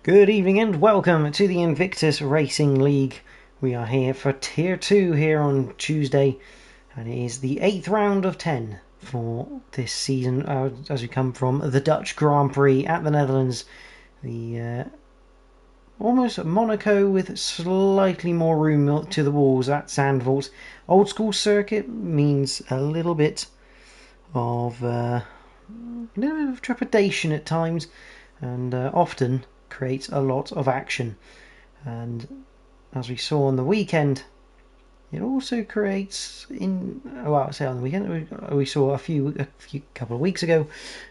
Good evening and welcome to the Invictus Racing League. We are here for Tier 2 here on Tuesday, and it is the 8th round of 10 for this season as we come from the Dutch Grand Prix at the Netherlands. The almost Monaco with slightly more room to the walls at Zandvoort. Old school circuit means a little bit of trepidation at times, and often creates a lot of action. And as we saw on the weekend, it also creates on the weekend we saw a couple of weeks ago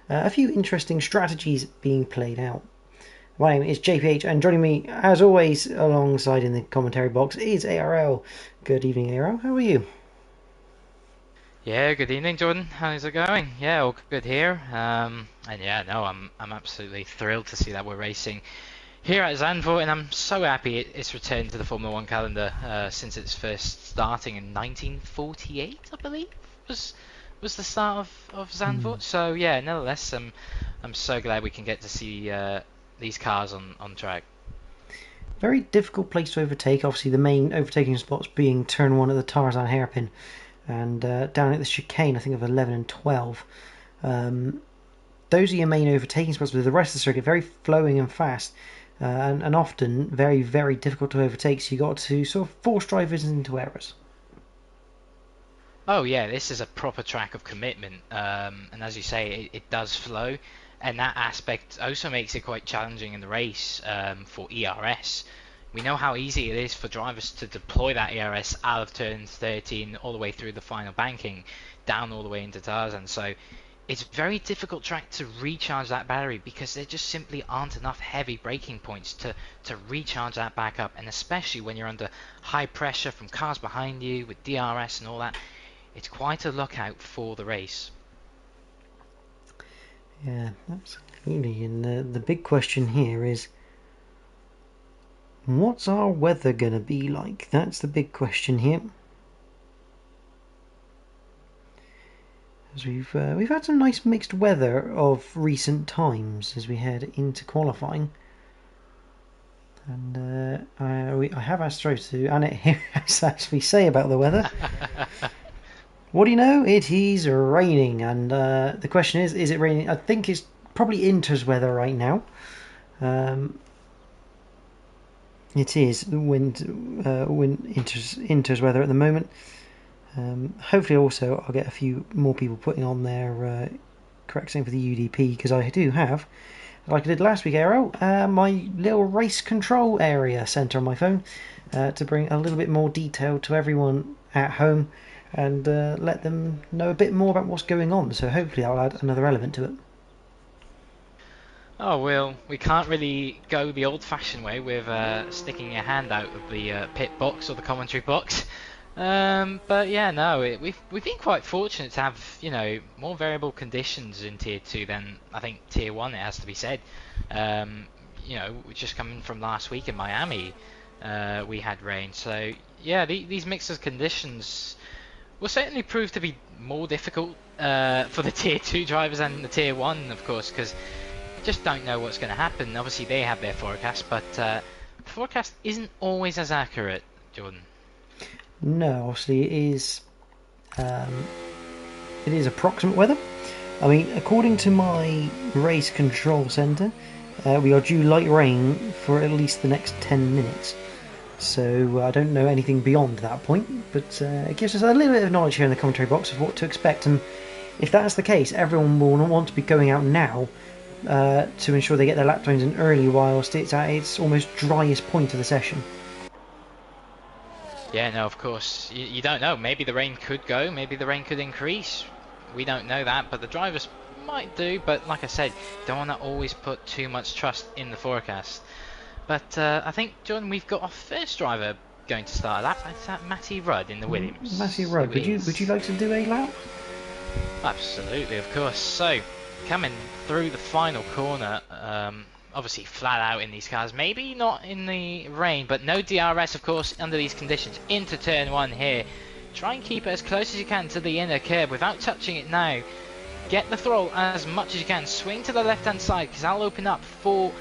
a few interesting strategies being played out. My name is JPH, and joining me as always alongside in the commentary box is ARL. Good evening, ARL. How are you? Yeah, good evening, Jordan. How's it going? Yeah, all good here. And yeah, no, I'm absolutely thrilled to see that we're racing here at Zandvoort, and I'm so happy it's returned to the Formula One calendar since its first starting in 1948, I believe was the start of Zandvoort. So yeah, nevertheless, I'm so glad we can get to see these cars on track. Very difficult place to overtake. Obviously, the main overtaking spots being turn 1 at the Tarzan hairpin, and down at the chicane, I think of 11 and 12. Those are your main overtaking spots, with the rest of the circuit very flowing and fast, and often very, very difficult to overtake, so you got to sort of force drivers into errors. Oh yeah, this is a proper track of commitment, and as you say, it does flow, and that aspect also makes it quite challenging in the race for ERS. We know how easy it is for drivers to deploy that ERS out of turn 13 all the way through the final banking, down all the way into Tarzan. So it's a very difficult track to recharge that battery because there just simply aren't enough heavy braking points to recharge that back up, and especially when you're under high pressure from cars behind you with DRS and all that, it's quite a lookout for the race. Yeah, absolutely. And the big question here is, what's our weather going to be like? That's the big question here. As we've had some nice mixed weather of recent times as we head into qualifying. And I have asked Rose to Annette here to actually say about the weather. What do you know? It is raining, and the question is it raining? I think it's probably Inter's weather right now. It is wind Inter's weather at the moment. Hopefully also I'll get a few more people putting on their correct thing for the UDP, because I do have, like I did last week, Aero, my little race control area centre on my phone to bring a little bit more detail to everyone at home and let them know a bit more about what's going on. So hopefully I'll add another element to it. Oh well, we can't really go the old-fashioned way with sticking your hand out of the pit box or the commentary box. But yeah, no, we've been quite fortunate to have more variable conditions in Tier 2 than I think Tier 1. It has to be said. We're just coming from last week in Miami, we had rain. So yeah, these mixed of conditions will certainly prove to be more difficult for the Tier 2 drivers than the Tier 1, of course, because just don't know what's going to happen. Obviously, they have their forecast, but the forecast isn't always as accurate, Jordan. No, obviously it is approximate weather. I mean, according to my race control centre, we are due light rain for at least the next 10 minutes. So I don't know anything beyond that point, but it gives us a little bit of knowledge here in the commentary box of what to expect. And if that's the case, everyone will want to be going out now to ensure they get their lap times in early, whilst it's at its almost driest point of the session. Yeah, no, of course. You don't know. Maybe the rain could go, maybe the rain could increase. We don't know that, but the drivers might do. But like I said, don't want to always put too much trust in the forecast. But I think, John, we've got our first driver going to start a lap. It's that Matty Rudd in the Williams. Matty Rudd, would you like to do a lap? Absolutely, of course. So, coming through the final corner, obviously flat out in these cars, maybe not in the rain, but no DRS of course under these conditions. Into turn 1 here, try and keep it as close as you can to the inner curb without touching it now. Get the throttle as much as you can, swing to the left hand side because that'll open up for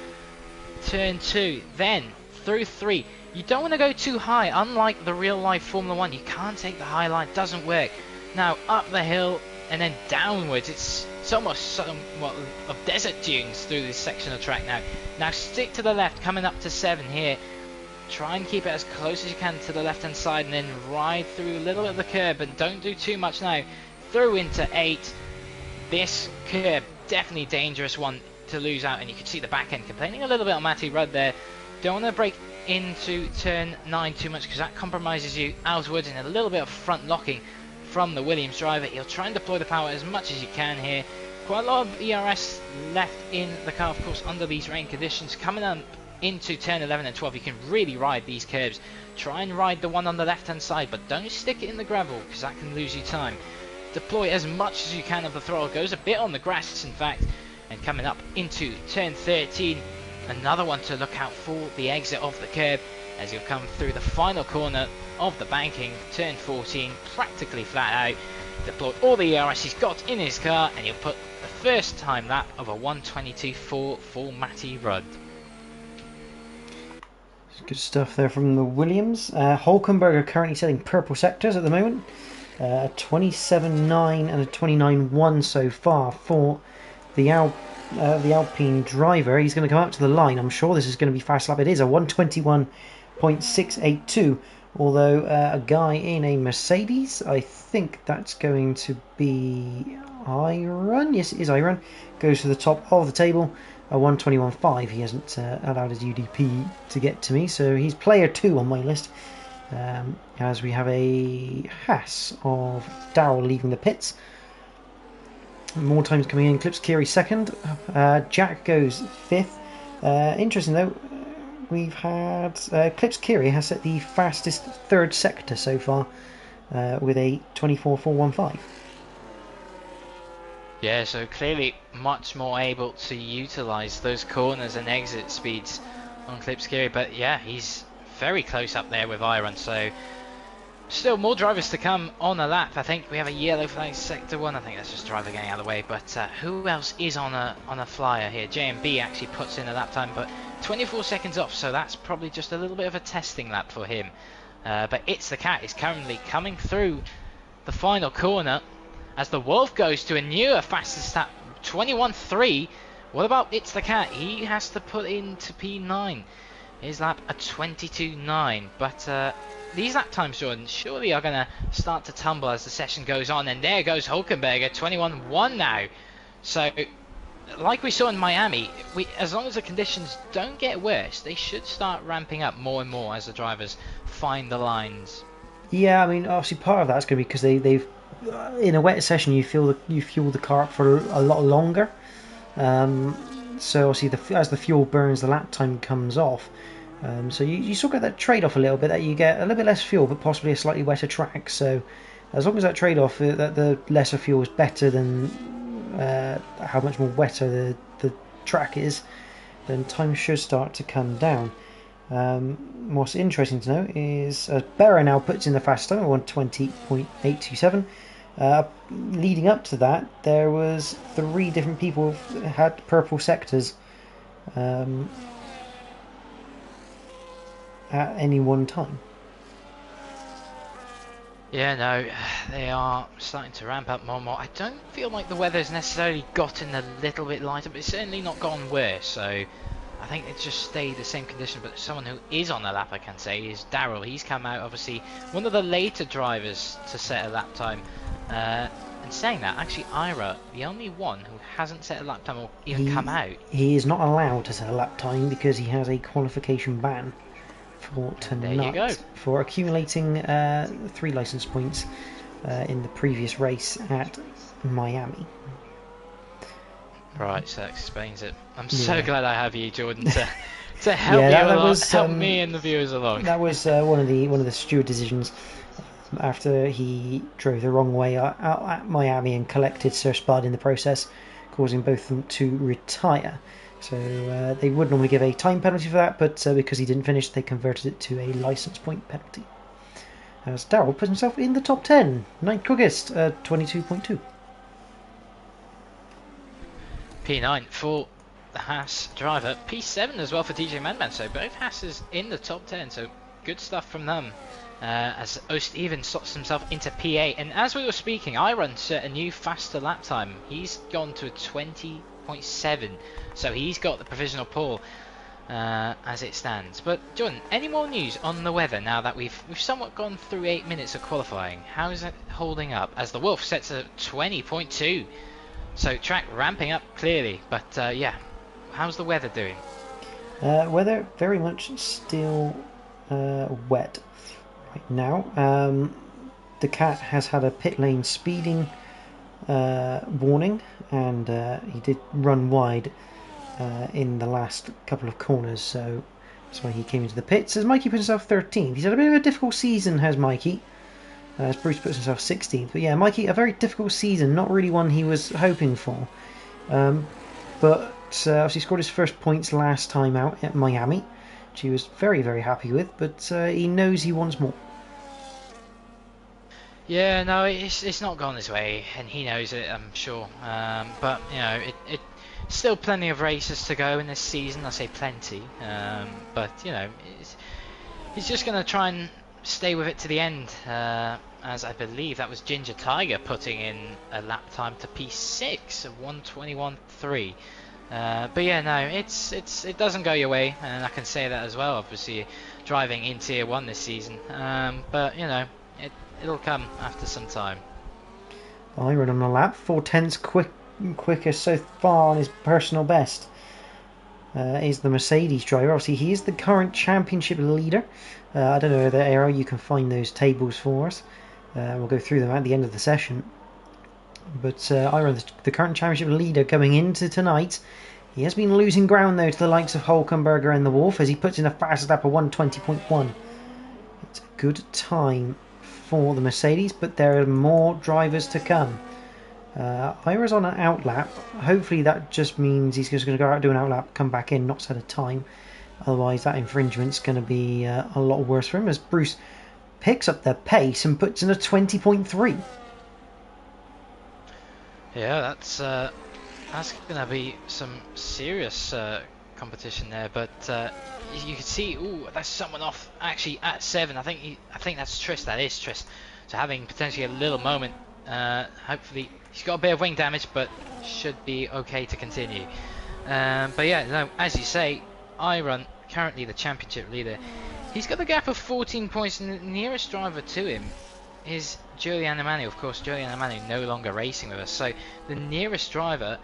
turn 2, then through 3. You don't want to go too high. Unlike the real life Formula 1, you can't take the high line, doesn't work. Now up the hill and then downwards. It's almost somewhat of desert dunes through this section of track now. Now stick to the left, coming up to 7 here. Try and keep it as close as you can to the left hand side and then ride through a little bit of the curb, and don't do too much now. Through into 8. This curb, definitely dangerous one to lose out, and you can see the back end complaining a little bit on Matty Rudd there. Don't want to break into turn 9 too much because that compromises you outwards, and a little bit of front locking from the Williams driver. He'll try and deploy the power as much as you can here. Quite a lot of ERS left in the car, of course, under these rain conditions. Coming up into turn 11 and 12, you can really ride these curves. Try and ride the one on the left hand side, but don't stick it in the gravel because that can lose you time. Deploy as much as you can of the throttle. Goes a bit on the grass, in fact. And coming up into turn 13, another one to look out for, the exit of the curb as you'll come through the final corner of the banking. Turn 14, practically flat out. Deploy all the ERS he's got in his car, and you'll put the first time lap of a 1:22.4 for Matty Rudd. Good stuff there from the Williams. Hulkenberg currently setting purple sectors at the moment. 27.9 and a 29.1 so far for the Alpine driver. He's going to come up to the line. I'm sure this is going to be fast lap. It is a 1:21.682. Although a guy in a Mercedes, I think that's going to be Iron. Yes, it is Iron. Goes to the top of the table. A 1:21.5. He hasn't allowed his UDP to get to me, so he's player 2 on my list. As we have a Haas of Darrell leaving the pits. More times coming in. Clips Kiri second. Jack goes 5th. Interesting though, we've had Clips Kiri has set the fastest 3rd sector so far with a 24.415. Yeah, so clearly much more able to utilise those corners and exit speeds on Clips Kiri, but yeah, he's very close up there with Iron, so still more drivers to come on a lap. I think we have a yellow flag sector 1. I think that's just driver getting out of the way, but who else is on a flyer here? JMB actually puts in a lap time, but 24 seconds off, so that's probably just a little bit of a testing lap for him. But It's the Cat is currently coming through the final corner as the Wolf goes to a newer fastest lap, 21.3. What about It's the Cat? He has to put into P9. His lap a 22.9, but these lap times, Jordan, surely are going to start to tumble as the session goes on, and there goes Hulkenberg at 21.1 now. So, like we saw in Miami, as long as the conditions don't get worse, they should start ramping up more and more as the drivers find the lines. Yeah, I mean, obviously part of that's going to be because they've in a wet session you fuel the car up for a lot longer. So obviously as the fuel burns, the lap time comes off. So you still get that trade-off a little bit, that you get a little bit less fuel but possibly a slightly wetter track. So as long as that trade-off, that the lesser fuel is better than how much more wetter the track is, then time should start to come down. What's interesting to know is Berra now puts in the fast time, 1:20.827. Leading up to that, there was 3 different people who had purple sectors at any one time. Yeah, no, they are starting to ramp up more and more. I don't feel like the weather's necessarily gotten a little bit lighter, but it's certainly not gone worse, so I think it's just stayed the same condition. But someone who is on a lap, I can say, is Darrell. He's come out, obviously, one of the later drivers to set a lap time. And saying that, actually, Ira, the only one who hasn't set a lap time or even come out. He is not allowed to set a lap time because he has a qualification ban for tonight. There you go. For accumulating 3 license points in the previous race at Miami. Right, so that explains it. I'm so glad I have you, Jordan, to help help me and the viewers along. That was one of the steward decisions after he drove the wrong way out at Miami and collected Sir Spud in the process, causing both of them to retire. So they would normally give a time penalty for that, but because he didn't finish, they converted it to a license point penalty. As Darrell put himself in the top 10, 9th quickest, 22.2. P9 for the Haas driver. P7 as well for DJ Madman, so both Haas's in the top 10, so good stuff from them. As O'Steven slots himself into P8, and as we were speaking, Iron set a new faster lap time. He's gone to a 20.7, so he's got the provisional pole as it stands. But Jordan, any more news on the weather now that we've somewhat gone through 8 minutes of qualifying? How is it holding up as the Wolf sets a 20.2? So track ramping up clearly, but yeah, how's the weather doing? Weather very much still wet right now. The cat has had a pit lane speeding warning, and he did run wide in the last couple of corners, so that's why he came into the pits. As Mikey puts himself 13th, he's had a bit of a difficult season, has Mikey. As Bruce puts himself 16th. But yeah, Mikey, a very difficult season, not really one he was hoping for. But obviously scored his first points last time out at Miami, which he was very, very happy with, but he knows he wants more. Yeah, no, it's not gone his way, and he knows it, I'm sure. But, you know, it still plenty of races to go in this season. I say plenty, but, you know, he's just going to try and stay with it to the end, as I believe that was Ginger Tiger putting in a lap time to P6 of 1:21.3. But yeah, no, it doesn't go your way, and I can say that as well. Obviously, driving in Tier 1 this season, but you know, it'll come after some time. Iron on the lap, 4/10 quicker so far on his personal best. Is the Mercedes driver. Obviously, he is the current championship leader. I don't know whether, ARL, you can find those tables for us. We'll go through them at the end of the session. But Iron, the current championship leader coming into tonight. He has been losing ground, though, to the likes of Hulkenberger and the Wolf, as he puts in a fastest lap of 1:20.1. It's a good time for the Mercedes, but there are more drivers to come. Ira's on an outlap. Hopefully that just means he's just going to go out, do an outlap, come back in, not set a time. Otherwise that infringement's going to be a lot worse for him, as Bruce picks up the pace and puts in a 20.3. Yeah, that's going to be some serious competition there. But you can see, ooh, that's someone off actually at 7. I think that's Tris. That is Tris. So having potentially a little moment. Hopefully he's got a bit of wing damage, but should be okay to continue. But yeah, no, as you say, Iron, currently the championship leader, he's got a gap of 14 points, and the nearest driver to him is Julian Amanu. Of course, Julian Amanu no longer racing with us, so the nearest driver,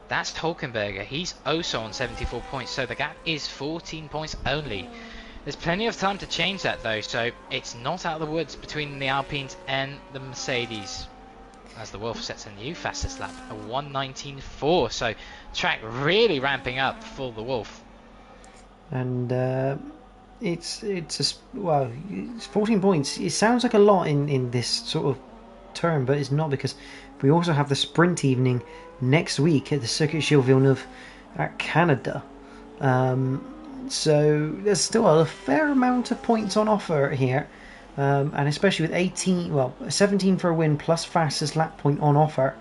that's Hulkenberger. He's also on 74 points, so the gap is 14 points only. There's plenty of time to change that though, so it's not out of the woods between the Alpines and the Mercedes, as the Wolf sets a new fastest lap, a 1:19.4. So track really ramping up for the Wolf. And it's 14 points. It sounds like a lot in this sort of term, but it's not, because we also have the sprint evening next week at the Circuit Gilles Villeneuve at Canada. So there's still a fair amount of points on offer here, and especially with 17 for a win plus fastest lap point on offer.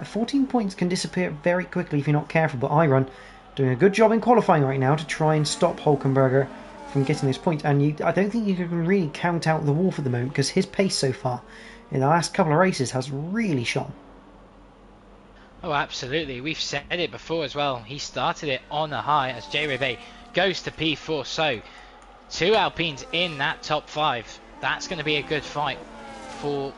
14 points can disappear very quickly if you're not careful, but Iron doing a good job in qualifying right now to try and stop Hulkenberger from getting those points. And I don't think you can really count out the Wolf at the moment, because his pace so far in the last couple of races has really shone. Oh, absolutely. We've said it before as well. He started it on a high as J Rivet goes to P4. So 2 Alpines in that top 5. That's going to be a good fight for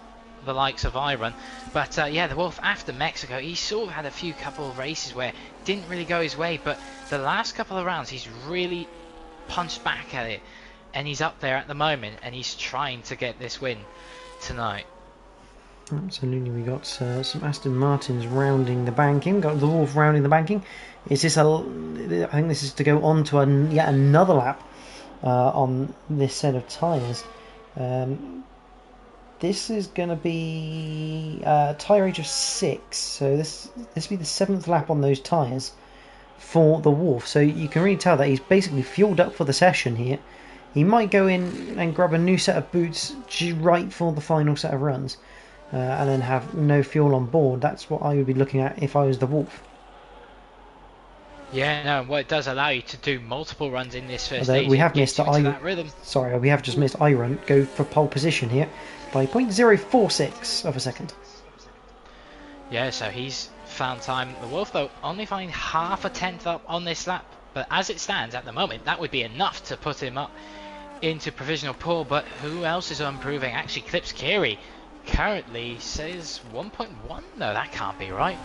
the likes of Iron. But yeah, the Wolf after Mexico, he sort of had a few couple of races where it didn't really go his way, but the last couple of rounds he's really punched back at it, and he's up there at the moment, and he's trying to get this win tonight. Absolutely, we got some Aston Martins rounding the banking. Got the Wolf rounding the banking. I think this is to go on to yet another lap on this set of tyres. This is going to be tyre age of 6, so this will be the 7th lap on those tyres for the Wolf. So you can really tell that he's basically fueled up for the session here. He might go in and grab a new set of boots right for the final set of runs, and then have no fuel on board. That's what I would be looking at if I was the Wolf. Yeah, no, well, it does allow you to do multiple runs in this first Although stage. we It have gets missed you the into that rhythm. Sorry, we have just missed Iron go for pole position here by 0.046 of a second. Yeah, so he's found time. The Wolf, though, only find half a tenth up on this lap. But as it stands at the moment, that would be enough to put him up into provisional pole. But who else is improving? Actually, Clips Kiri currently says 1.1. No, that can't be right.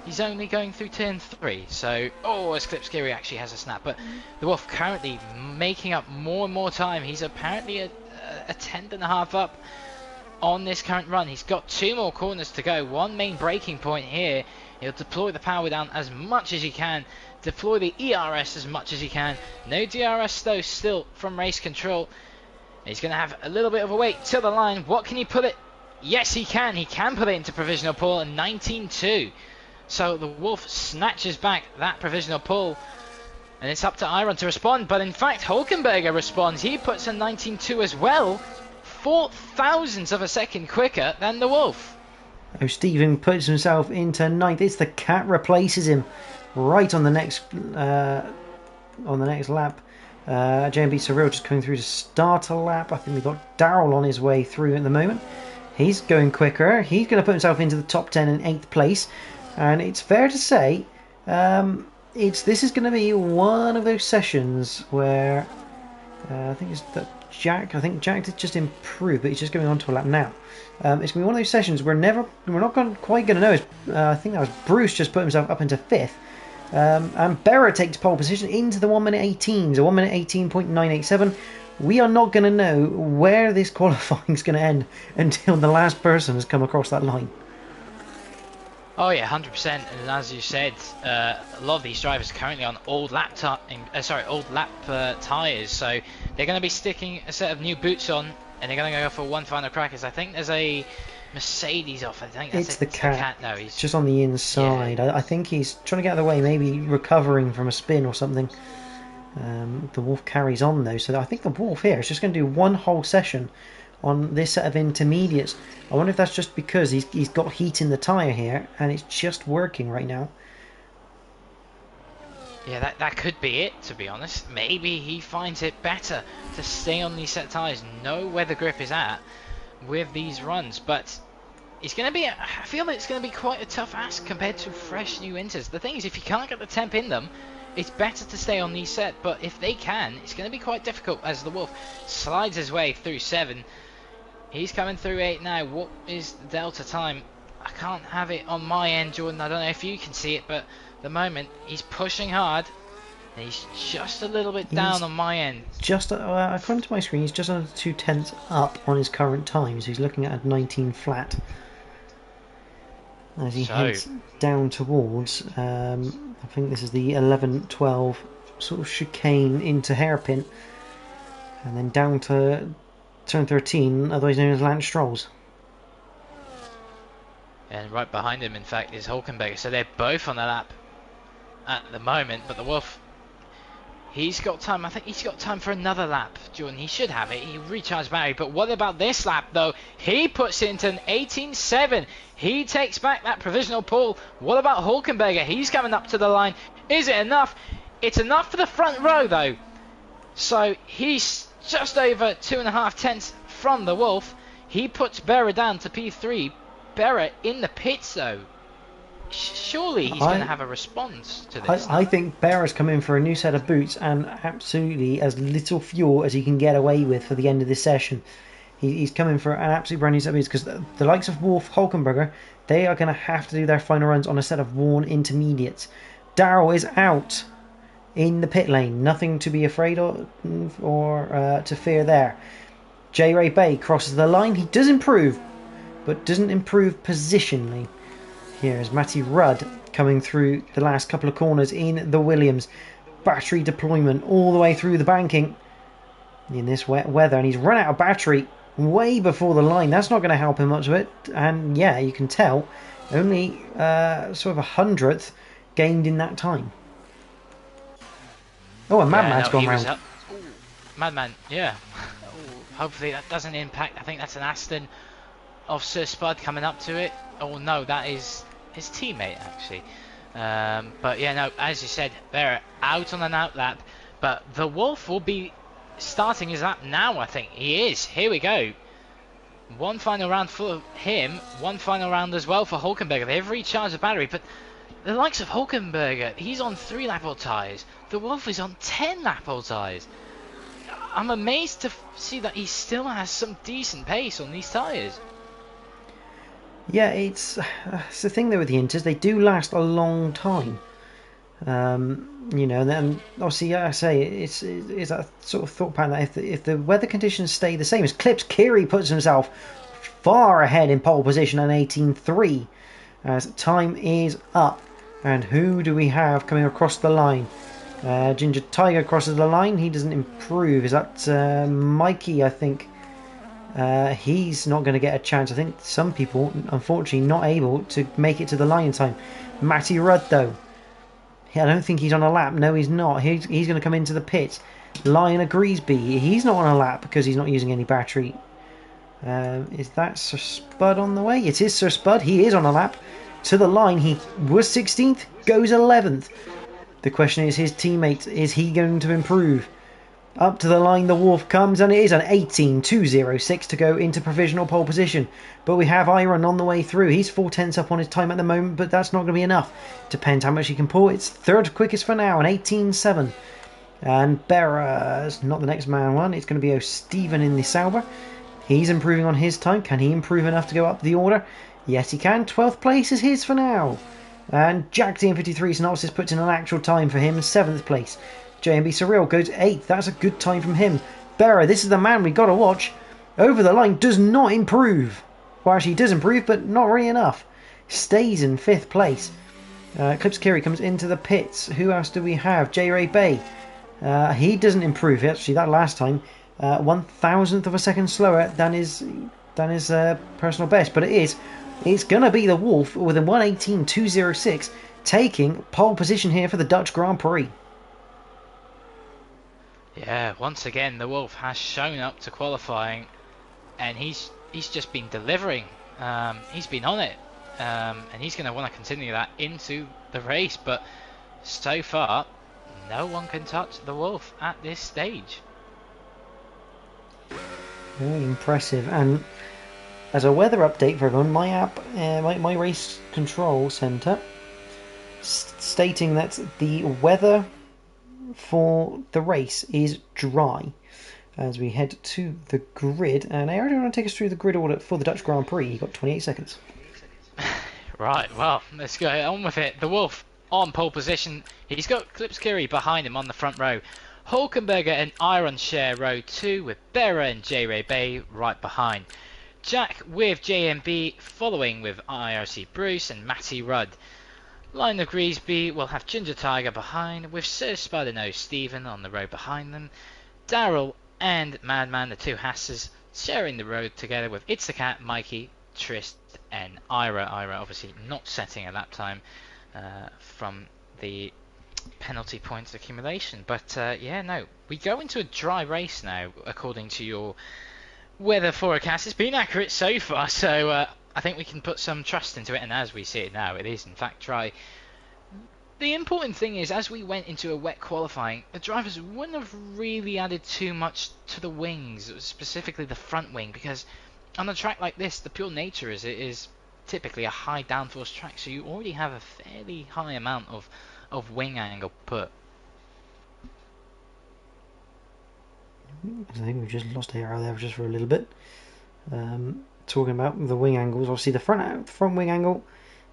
He's only going through turn 3. So, as Clips Kiri actually has a snap. But the Wolf currently making up more and more time. He's apparently a tenth and a half up on this current run. He's got 2 more corners to go. One main braking point here. He'll deploy the power down as much as he can. Deploy the ERS as much as he can. No DRS though still from race control. He's going to have a little bit of a wait till the line. What can he put it? Yes, he can. He can put it into provisional pole at 19.2. So the Wolf snatches back that provisional pole. And it's up to Iron to respond. But in fact, Hulkenberger responds. He puts a 19.2 as well. 4 thousandths of a second quicker than the Wolf. Oh, Stephen puts himself into 9th. It's the Cat replaces him right on the next lap. JMB Surreal just coming through to start a lap. I think we've got Daryl on his way through at the moment. He's going quicker. He's going to put himself into the top 10 in 8th place. And it's fair to say this is going to be one of those sessions where I think it's that Jack did just improve, but he's just going on to a lap now. It's going to be one of those sessions we're not quite going to know. I think that was Bruce just put himself up into 5th. And Berra takes pole position into the 1 minute 18, so 1 minute 18.987. We are not going to know where this qualifying is going to end until the last person has come across that line. Oh yeah, 100%. And as you said, a lot of these drivers are currently on old lap tyres, so they're going to be sticking a set of new boots on, and they're going to go for one final crack. As I think there's a Mercedes off. I think that's it's the Cat. No, he's just on the inside. Yeah. I think he's trying to get out of the way, maybe recovering from a spin or something. The Wolf carries on though, so I think the Wolf here is just going to do one whole session on this set of intermediates. I wonder if that's just because he's got heat in the tyre here and it's just working right now. Yeah, that could be it, to be honest. Maybe he finds it better to stay on these set tyres, know where the grip is at with these runs, but it's going to be, I feel it's going to be quite a tough ask compared to fresh new enters. The thing is, if you can't get the temp in them, it's better to stay on these set, but if they can, it's going to be quite difficult as the Wolf slides his way through 7. He's coming through 8 now. What is the Delta time? I can't have it on my end, Jordan. I don't know if you can see it, but at the moment he's pushing hard. And he's just a little bit down on my end. Just according to my screen, he's just under 2 tenths up on his current time, so he's looking at a 19 flat. As he heads down towards, I think this is the 11-12 sort of chicane into hairpin, and then down to turn 13, otherwise known as Lance Strolls. And right behind him, in fact, is Hulkenberg. So they're both on the lap at the moment, but the Wolf, he's got time. I think he's got time for another lap, Jordan. He should have it. He recharged battery. But what about this lap, though? He puts it into an 18.7. He takes back that provisional pole. What about Hulkenberger? He's coming up to the line. Is it enough? It's enough for the front row, though. So he's just over 2.5 tenths from the Wolf. He puts Berra down to P3. Berra in the pits, though. Surely he's going to have a response to this. I think Berra's come in for a new set of boots and absolutely as little fuel as he can get away with for the end of this session. He's coming for an absolute brand new set of boots, because the likes of Wolf, Hulkenberger, they are going to have to do their final runs on a set of worn intermediates. Darrell is out in the pit lane. Nothing to be afraid of or to fear there. J. Ray Bay crosses the line. He does improve, but doesn't improve positionally. Here is Matty Rudd coming through the last couple of corners in the Williams. Battery deployment all the way through the banking in this wet weather, and he's run out of battery way before the line. That's not going to help him much of it, and yeah, you can tell only sort of 100th gained in that time. Oh, a Madman's gone round. Madman, yeah. Hopefully that doesn't impact. I think that's an Aston of Sir Spud coming up to it. Oh no, that is his teammate actually. But yeah, no, as you said, they're out on an out lap, but the Wolf will be starting his lap now. I think he is. Here we go. One final round for him, one final round as well for Hulkenberger. They've recharged the battery, but the likes of Hulkenberger, he's on 3 lap old tyres. The Wolf is on 10 lap old tyres. I'm amazed to see that he still has some decent pace on these tyres. Yeah, it's the thing though with the Inters, they do last a long time. You know, and then obviously, yeah, I say it's that sort of thought pattern that if the weather conditions stay the same, as Clips Kiri puts himself far ahead in pole position at 18.3, as time is up. And who do we have coming across the line? Ginger Tiger crosses the line. He doesn't improve. Is that Mikey? I think he's not going to get a chance. I think some people, unfortunately, not able to make it to the line in time. Matty Rudd, though. I don't think he's on a lap. No, he's not. He's going to come into the pits. Lionel Griesby, he's not on a lap because he's not using any battery. Is that Sir Spud on the way? It is Sir Spud. He is on a lap. To the line, he was 16th, goes 11th. The question is his teammate. Is he going to improve? Up to the line the Wolf comes, and it is an 18.206 to go into provisional pole position. But we have Iron on the way through. He's 4 tenths up on his time at the moment, but that's not going to be enough. Depends how much he can pull. It's third quickest for now, an 18.7. And Berra's not the next man one. It's going to be O'Steven in the Sauber. He's improving on his time. Can he improve enough to go up the order? Yes, he can. 12th place is his for now. And Jack TM53 Synopsis puts in an actual time for him, 7th place. JMB Surreal goes 8th. That's a good time from him. Berra, this is the man we got to watch. Over the line, does not improve. Well, actually, he does improve, but not really enough. Stays in 5th place. Clips Kiri comes into the pits. Who else do we have? J. Ray Bay. He doesn't improve. Actually, that last time, 1,000th of a second slower than his personal best. But it's going to be the Wolf with a 1:18.206 taking pole position here for the Dutch Grand Prix. Yeah, once again, the Wolf has shown up to qualifying, and he's just been delivering. He's been on it, and he's going to want to continue that into the race. But so far, no one can touch the Wolf at this stage. Very impressive. And as a weather update for everyone, my app, my race control center, stating that the weather for the race is dry as we head to the grid. And I already want to take us through the grid order for the Dutch Grand Prix. You've got 28 seconds. Right, well, let's go on with it. The Wolf on pole position. He's got Clips Kiri behind him on the front row. Hulkenberger and Iron share row 2 with Berra and J. Ray Bay right behind. Jack with JMB following with IRC Bruce and Matty Rudd. Lionel Griesby will have Ginger Tiger behind with Sir Spud and O'Steven on the row behind them. Daryl and Madman, the two Hasses, sharing the road together with It's a Cat, Mikey, Trist and Ira. Ira obviously not setting a lap time from the penalty points accumulation. But yeah, no, we go into a dry race now according to your weather forecast. It's been accurate so far, so I think we can put some trust into it, and as we see it now, it is in fact dry. The important thing is, as we went into a wet qualifying, the drivers wouldn't have really added too much to the wings, specifically the front wing, because on a track like this, the pure nature is it is typically a high downforce track, so you already have a fairly high amount of wing angle put. I think we've just lost ARL there just for a little bit. Talking about the wing angles, obviously the front wing angle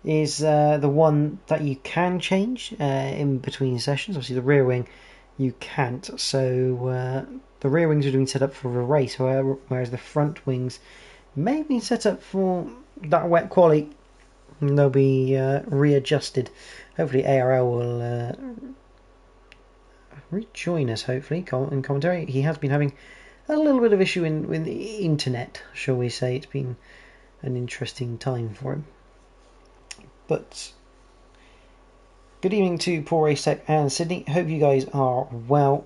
is the one that you can change in between sessions. Obviously the rear wing you can't, so the rear wings are being set up for a race, whereas the front wings may have been set up for that wet quali. They'll be readjusted. Hopefully ARL will rejoin us, hopefully, in commentary. He has been having a little bit of issue with the internet, shall we say. It's been an interesting time for him. But good evening to Paul Racetech and Sydney. Hope you guys are well.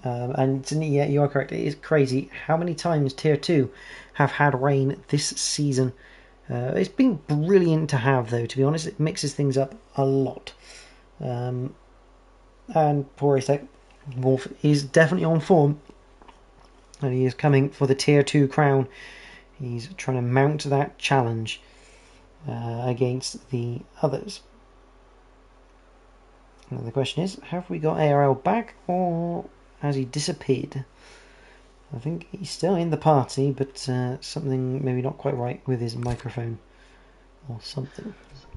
And Sydney, yeah, you are correct. It is crazy how many times Tier 2 have had rain this season. It's been brilliant to have, though, to be honest. It mixes things up a lot. And poor Aztec Wolf is definitely on form. And he is coming for the Tier 2 crown. He's trying to mount that challenge against the others. And the question is, have we got ARL back, or has he disappeared? I think he's still in the party, but something maybe not quite right with his microphone or something.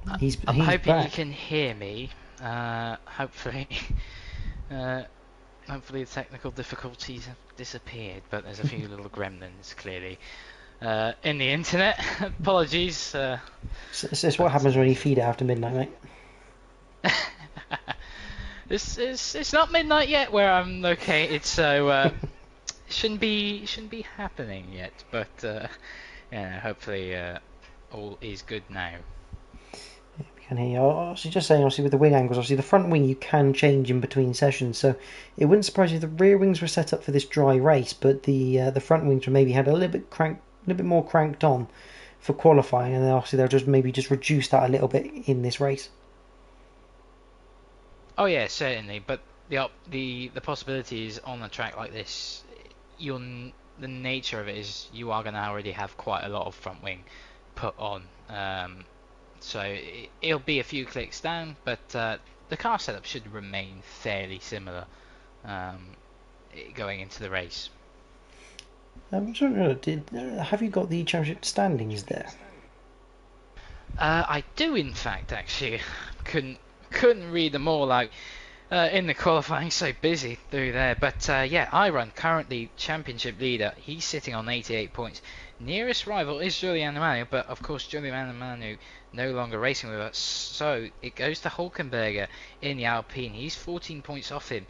I'm hoping back. you can hear me. Hopefully, hopefully the technical difficulties have disappeared, but there's a few little gremlins clearly in the internet. Apologies. It's what happens when you feed it after midnight, mate. It's not midnight yet where I'm located, so shouldn't be happening yet. But yeah, hopefully all is good now. We can hear you. Obviously, just saying, obviously with the wing angles, obviously the front wing you can change in between sessions, so it wouldn't surprise you if the rear wings were set up for this dry race, but the front wings were maybe had a little bit more cranked on for qualifying, and then obviously they'll just maybe just reduce that a little bit in this race. Oh yeah, certainly. But the possibilities on a track like this, the nature of it is you are going to already have quite a lot of front wing put on. So it'll be a few clicks down, but the car setup should remain fairly similar going into the race. Have you got the championship standings there? I do, in fact, actually. Couldn't read them all out in the qualifying, so busy through there. But yeah, Iron currently championship leader. He's sitting on 88 points. Nearest rival is Julian Amanu, but of course Julian Amanu no longer racing with us, so it goes to Hulkenberger in the Alpine. He's 14 points off him.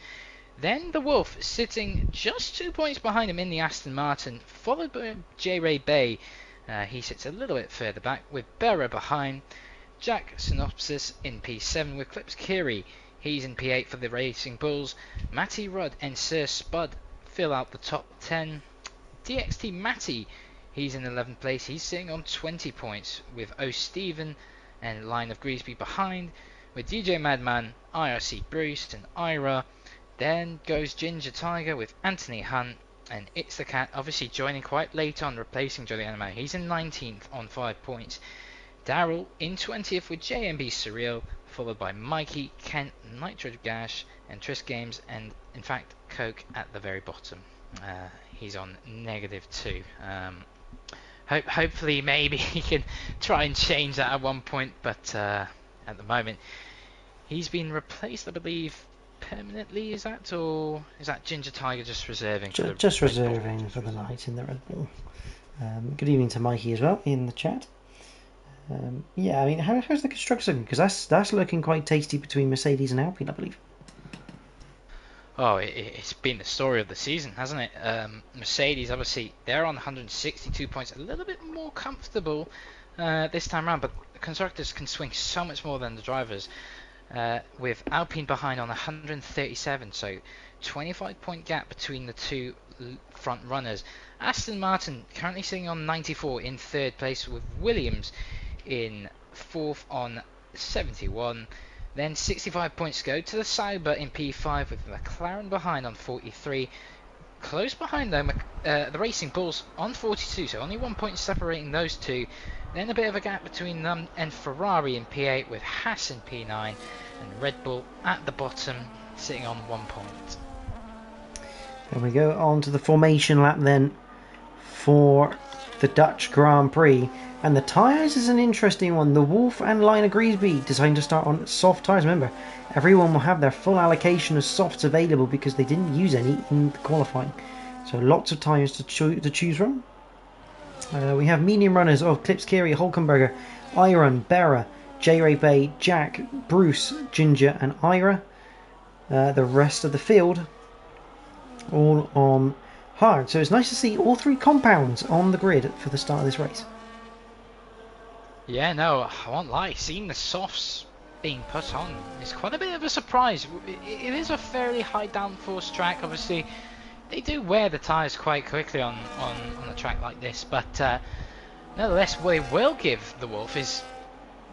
Then the Wolf sitting just 2 points behind him in the Aston Martin, followed by J. Ray Bay. He sits a little bit further back with Berra behind. Jack Synopsis in P7 with Clips Kiri. He's in P8 for the Racing Bulls. Matty Rudd and Sir Spud fill out the top 10. DXT Matty, he's in 11th place. He's sitting on 20 points with O. Stephen and Line of Greasby behind. With DJ Madman, IRC Bruce and Ira. Then goes Ginger Tiger with Anthony Hunt. And It's the Cat obviously joining quite late on, replacing Julian Amano. He's in 19th on 5 points. Daryl in 20th with JMB Surreal, followed by Mikey, Kent, Nitro Gash, and Triss Games, and in fact Coke at the very bottom. He's on -2. Hopefully maybe he can try and change that at one point, but at the moment he's been replaced, I believe, permanently. Is that Ginger Tiger just reserving? Just reserving for the night in the Red Bull. Good evening to Mikey as well in the chat. Yeah, I mean, how's the construction? Because that's looking quite tasty between Mercedes and Alpine, I believe. Oh, it's been the story of the season, hasn't it? Mercedes, obviously, they're on 162 points, a little bit more comfortable this time around, but the constructors can swing so much more than the drivers. With Alpine behind on 137, so 25-point gap between the two front runners. Aston Martin currently sitting on 94 in third place, with Williams in fourth on 71. Then 65 points go to the Sauber in P5, with McLaren behind on 43. Close behind though, the Racing Bulls on 42, so only 1 point separating those two. Then a bit of a gap between them and Ferrari in P8, with Haas in P9 and Red Bull at the bottom sitting on 1 point. There we go, on to the formation lap then for the Dutch Grand Prix. And the tyres is an interesting one. The Wolf and Liner Greasby deciding to start on soft tyres. Remember, everyone will have their full allocation of softs available because they didn't use any in the qualifying. So lots of tyres to choose from. We have medium runners of Clips Kiri, Hulkenberger, Iron, Berra, J. Ray Bay, Jack, Bruce, Ginger and Ira. The rest of the field all on hard. So it's nice to see all three compounds on the grid for the start of this race. Yeah, no, I won't lie. Seeing the softs being put on is quite a bit of a surprise. It is a fairly high downforce track. Obviously, they do wear the tyres quite quickly on a track like this, but Nevertheless, what it will give the Wolf is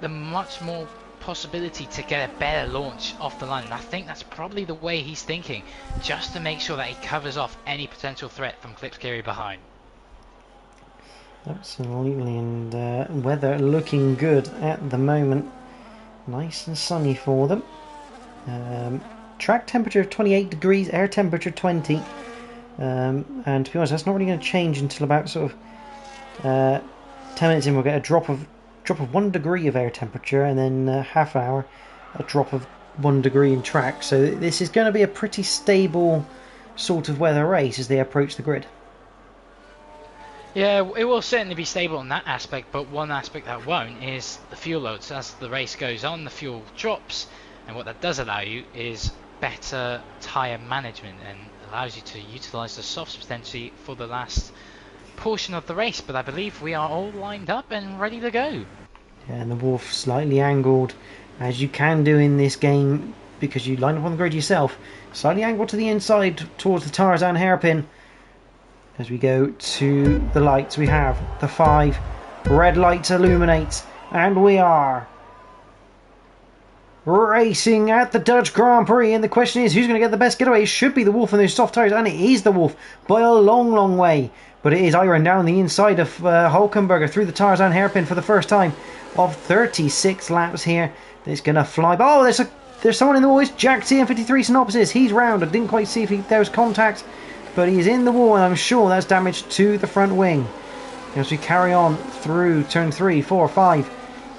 the much more possibility to get a better launch off the line. And I think that's probably the way he's thinking, just to make sure that he covers off any potential threat from Klipskiri behind. Absolutely, and weather looking good at the moment. Nice and sunny for them. Track temperature of 28 degrees, air temperature 20. And to be honest, that's not really going to change until about sort of 10 minutes in. We'll get a drop of 1 degree of air temperature, and then half an hour a drop of 1 degree in track. So this is going to be a pretty stable sort of weather race as they approach the grid. Yeah, it will certainly be stable in that aspect, but one aspect that won't is the fuel loads. As the race goes on, the fuel drops, and what that does allow you is better tyre management and allows you to utilise the softs potentially for the last portion of the race. But I believe we are all lined up and ready to go. Yeah, and the Wolf slightly angled, as you can do in this game because you line up on the grid yourself. Slightly angled to the inside towards the Tarzan hairpin. As we go to the lights, we have the 5 red lights illuminate, and we are racing at the Dutch Grand Prix. And the question is, who's going to get the best getaway? It should be the Wolf on those soft tyres, and it is the Wolf by a long, long way. But it is Iron down the inside of Hulkenberger through the Tarzan hairpin for the first time of 36 laps here. It's going to fly. Oh, there's someone in the wall. It's Jack TM53 Synopsis. He's round. I didn't quite see if there was contact, but he's in the wall, and I'm sure that's damage to the front wing. As we carry on through turn 3, 4, 5,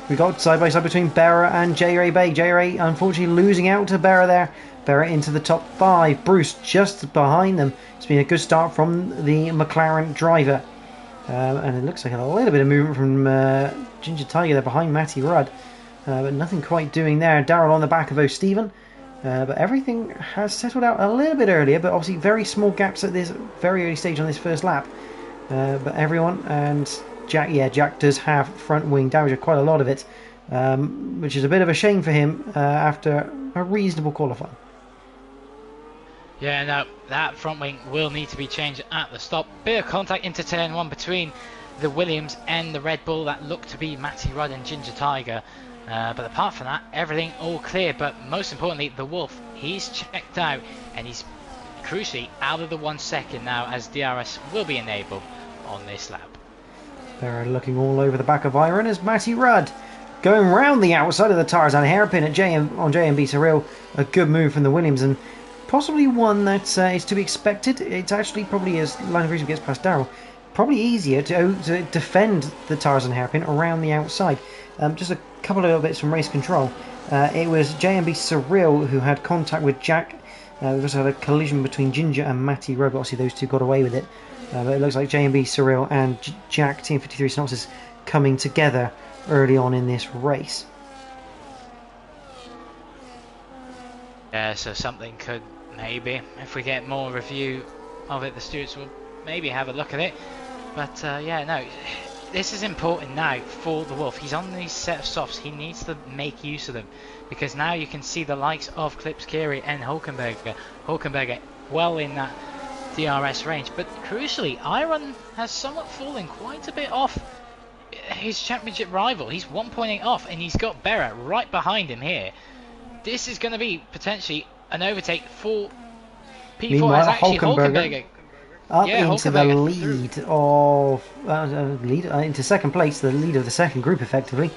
we got side by side between Berra and J-Ray Bay. J-Ray unfortunately losing out to Berra there. Berra into the top 5. Bruce just behind them. It's been a good start from the McLaren driver. And it looks like a little bit of movement from Ginger Tiger there behind Matty Rudd. But nothing quite doing there. Darrell on the back of O'Stephen. But everything has settled out a little bit earlier, but obviously very small gaps at this very early stage on this first lap. But everyone, and Jack does have front wing damage, quite a lot of it, which is a bit of a shame for him after a reasonable qualifying. Yeah, no, that front wing will need to be changed at the stop. Bit of contact into turn 1 between the Williams and the Red Bull that looked to be Matty Rudd and Ginger Tiger. But apart from that, everything all clear. But most importantly, the Wolf, he's checked out, and he's crucially out of the 1 second now, as DRS will be enabled on this lap. They're looking all over the back of Iron as Matty Rudd going round the outside of the Tarzan hairpin at on JMB Surreal. A good move from the Williams, and possibly one that is to be expected. It's actually probably, as line of reason gets past Darrell, probably easier to defend the Tarzan hairpin around the outside. Just a couple of little bits from race control. It was JMB Surreal who had contact with Jack. We also had a collision between Ginger and Matty Rudd. Obviously those two got away with it. But it looks like JMB Surreal and Jack TM53 Synopsis coming together early on in this race. Yeah, so something could maybe, if we get more review of it, the stewards will maybe have a look at it. But yeah, no, this is important now for the Wolf. He's on these set of softs. He needs to make use of them, because now you can see the likes of Klipskiri and Hulkenberger. Hulkenberger well in that DRS range, but crucially, Iron has somewhat fallen quite a bit off his championship rival. He's 1.8 off, and he's got Berra right behind him here. This is going to be potentially an overtake for P4. Meanwhile, as actually Hulkenberger up into the lead of into second place, the lead of the second group effectively,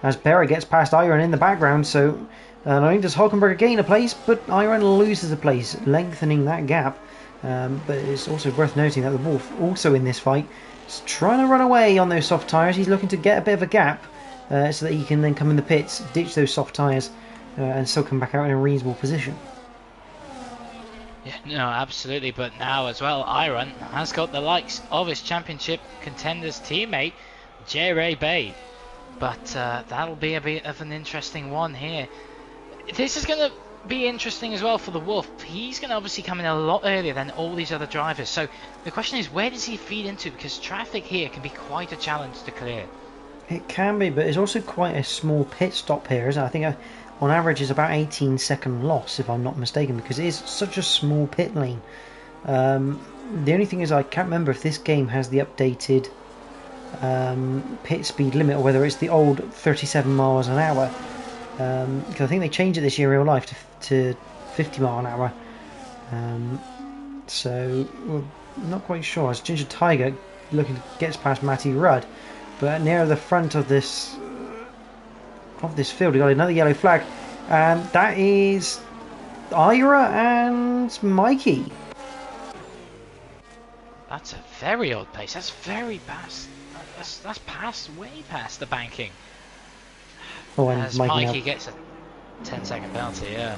as Berra gets past Iron in the background. So not only does Hulkenberger gain a place, but Iron loses a place, lengthening that gap. But it's also worth noting that the Wolf, also in this fight, is trying to run away on those soft tyres. He's looking to get a bit of a gap so that he can then come in the pits, ditch those soft tyres, and still come back out in a reasonable position. Yeah, no, absolutely. But now as well, Iron has got the likes of his championship contenders teammate, J-Ray Bay. But that'll be a bit of an interesting one here. This is going to be interesting as well for the Wolf. He's going to obviously come in a lot earlier than all these other drivers. So the question is, where does he feed into? Because traffic here can be quite a challenge to clear. It can be, but it's also quite a small pit stop here, isn't it? I think on average is about 18-second loss, if I'm not mistaken, because it is such a small pit lane. The only thing is, I can't remember if this game has the updated pit speed limit, or whether it's the old 37 miles an hour. Because I think they changed it this year in real life to 50 mile an hour. So we're not quite sure. As Ginger Tiger gets past Matty Rudd, but near the front of this field, we got another yellow flag, and that is Ira and Mikey. That's a very odd pace. That's very past. That's way past the banking. Oh, and as Mikey gets a 10-second penalty, yeah.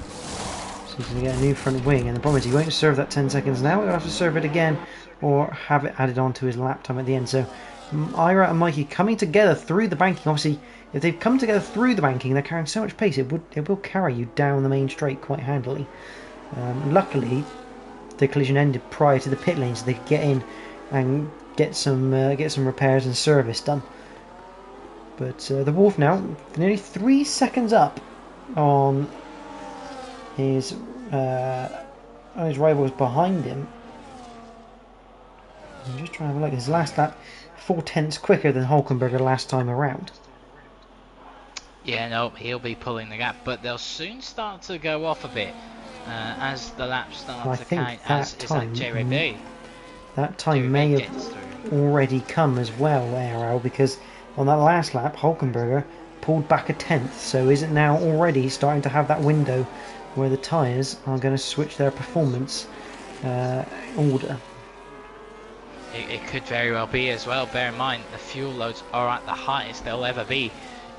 So he's going to get a new front wing, and the problem is he won't serve that 10 seconds now. He'll have to serve it again, or have it added on to his lap time at the end. So Ira and Mikey coming together through the banking. Obviously, if they've come together through the banking, they're carrying so much pace, it will carry you down the main straight quite handily. Luckily, the collision ended prior to the pit lane, so they could get in and get some repairs and service done. But the Wolf now nearly 3 seconds up on his rivals behind him. I'm just trying to have a look. His last lap 4/10 quicker than Hulkenberger last time around. Yeah, no, he'll be pulling the gap, but they'll soon start to go off a bit as the laps start to count. As is that J-Ray B. That time may have already come as well, ARL, because on that last lap, Hulkenberger pulled back a 10th. So is it now already starting to have that window where the tyres are going to switch their performance order? It could very well be as well. Bear in mind, the fuel loads are at the highest they'll ever be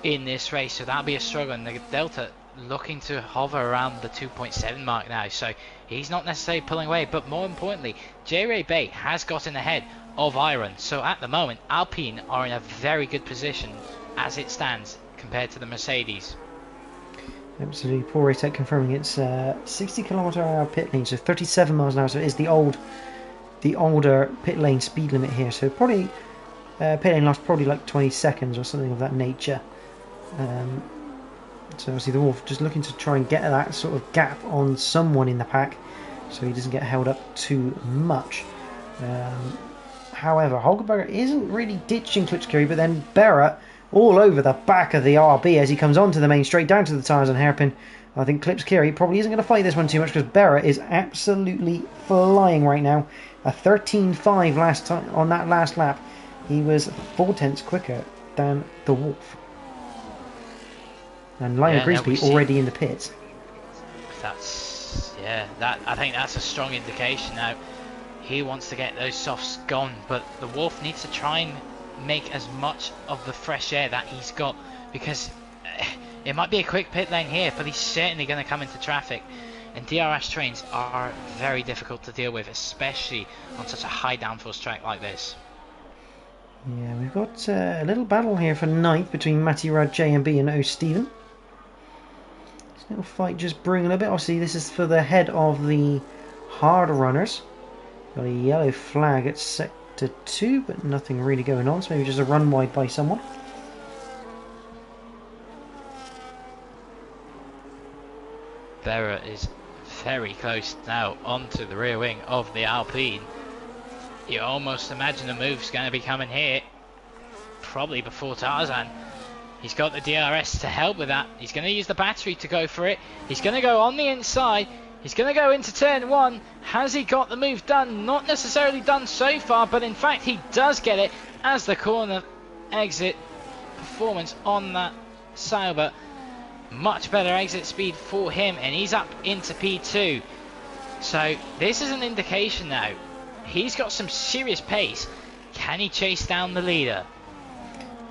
in this race, so that'll be a struggle. And the Delta looking to hover around the 2.7 mark now, so he's not necessarily pulling away. But more importantly, J-Ray Bay has gotten ahead of Iron, so at the moment Alpine are in a very good position as it stands compared to the Mercedes. Absolutely. Poor Tech confirming it's 60 km/h pit lane, so 37 miles an hour. So it is the older pit lane speed limit here. So probably pit lane lost probably like 20 seconds or something of that nature. So obviously the Wolf just looking to try and get that sort of gap on someone in the pack, so he doesn't get held up too much. However, Hulkenberger isn't really ditching Klipskiri, but then Berra all over the back of the RB as he comes onto the main straight, down to the tyres and hairpin. I think Klipskiri probably isn't going to fight this one too much, because Berra is absolutely flying right now. A 13.5 last time on that last lap. He was 4/10 quicker than the Wolf. And Lionel Griesby already in the pits. I think that's a strong indication now. He wants to get those softs gone, but the Wolf needs to try and make as much of the fresh air that he's got, because it might be a quick pit lane here, but he's certainly going to come into traffic. And DRS trains are very difficult to deal with, especially on such a high downforce track like this. Yeah, we've got a little battle here for ninth between Matty Rudd, J&B and O'Stephen. This little fight just brewing a little bit. Obviously, this is for the head of the hard runners. Got a yellow flag at sector 2, but nothing really going on, so maybe just a run wide by someone. Berra is very close now onto the rear wing of the Alpine. You almost imagine a move's going to be coming here, probably before Tarzan. He's got the DRS to help with that. He's going to use the battery to go for it. He's going to go on the inside. He's going to go into turn 1. Has he got the move done? Not necessarily done so far, but in fact he does get it as the corner exit performance on that Sauber. Much better exit speed for him, and he's up into P2. So this is an indication now. He's got some serious pace. Can he chase down the leader?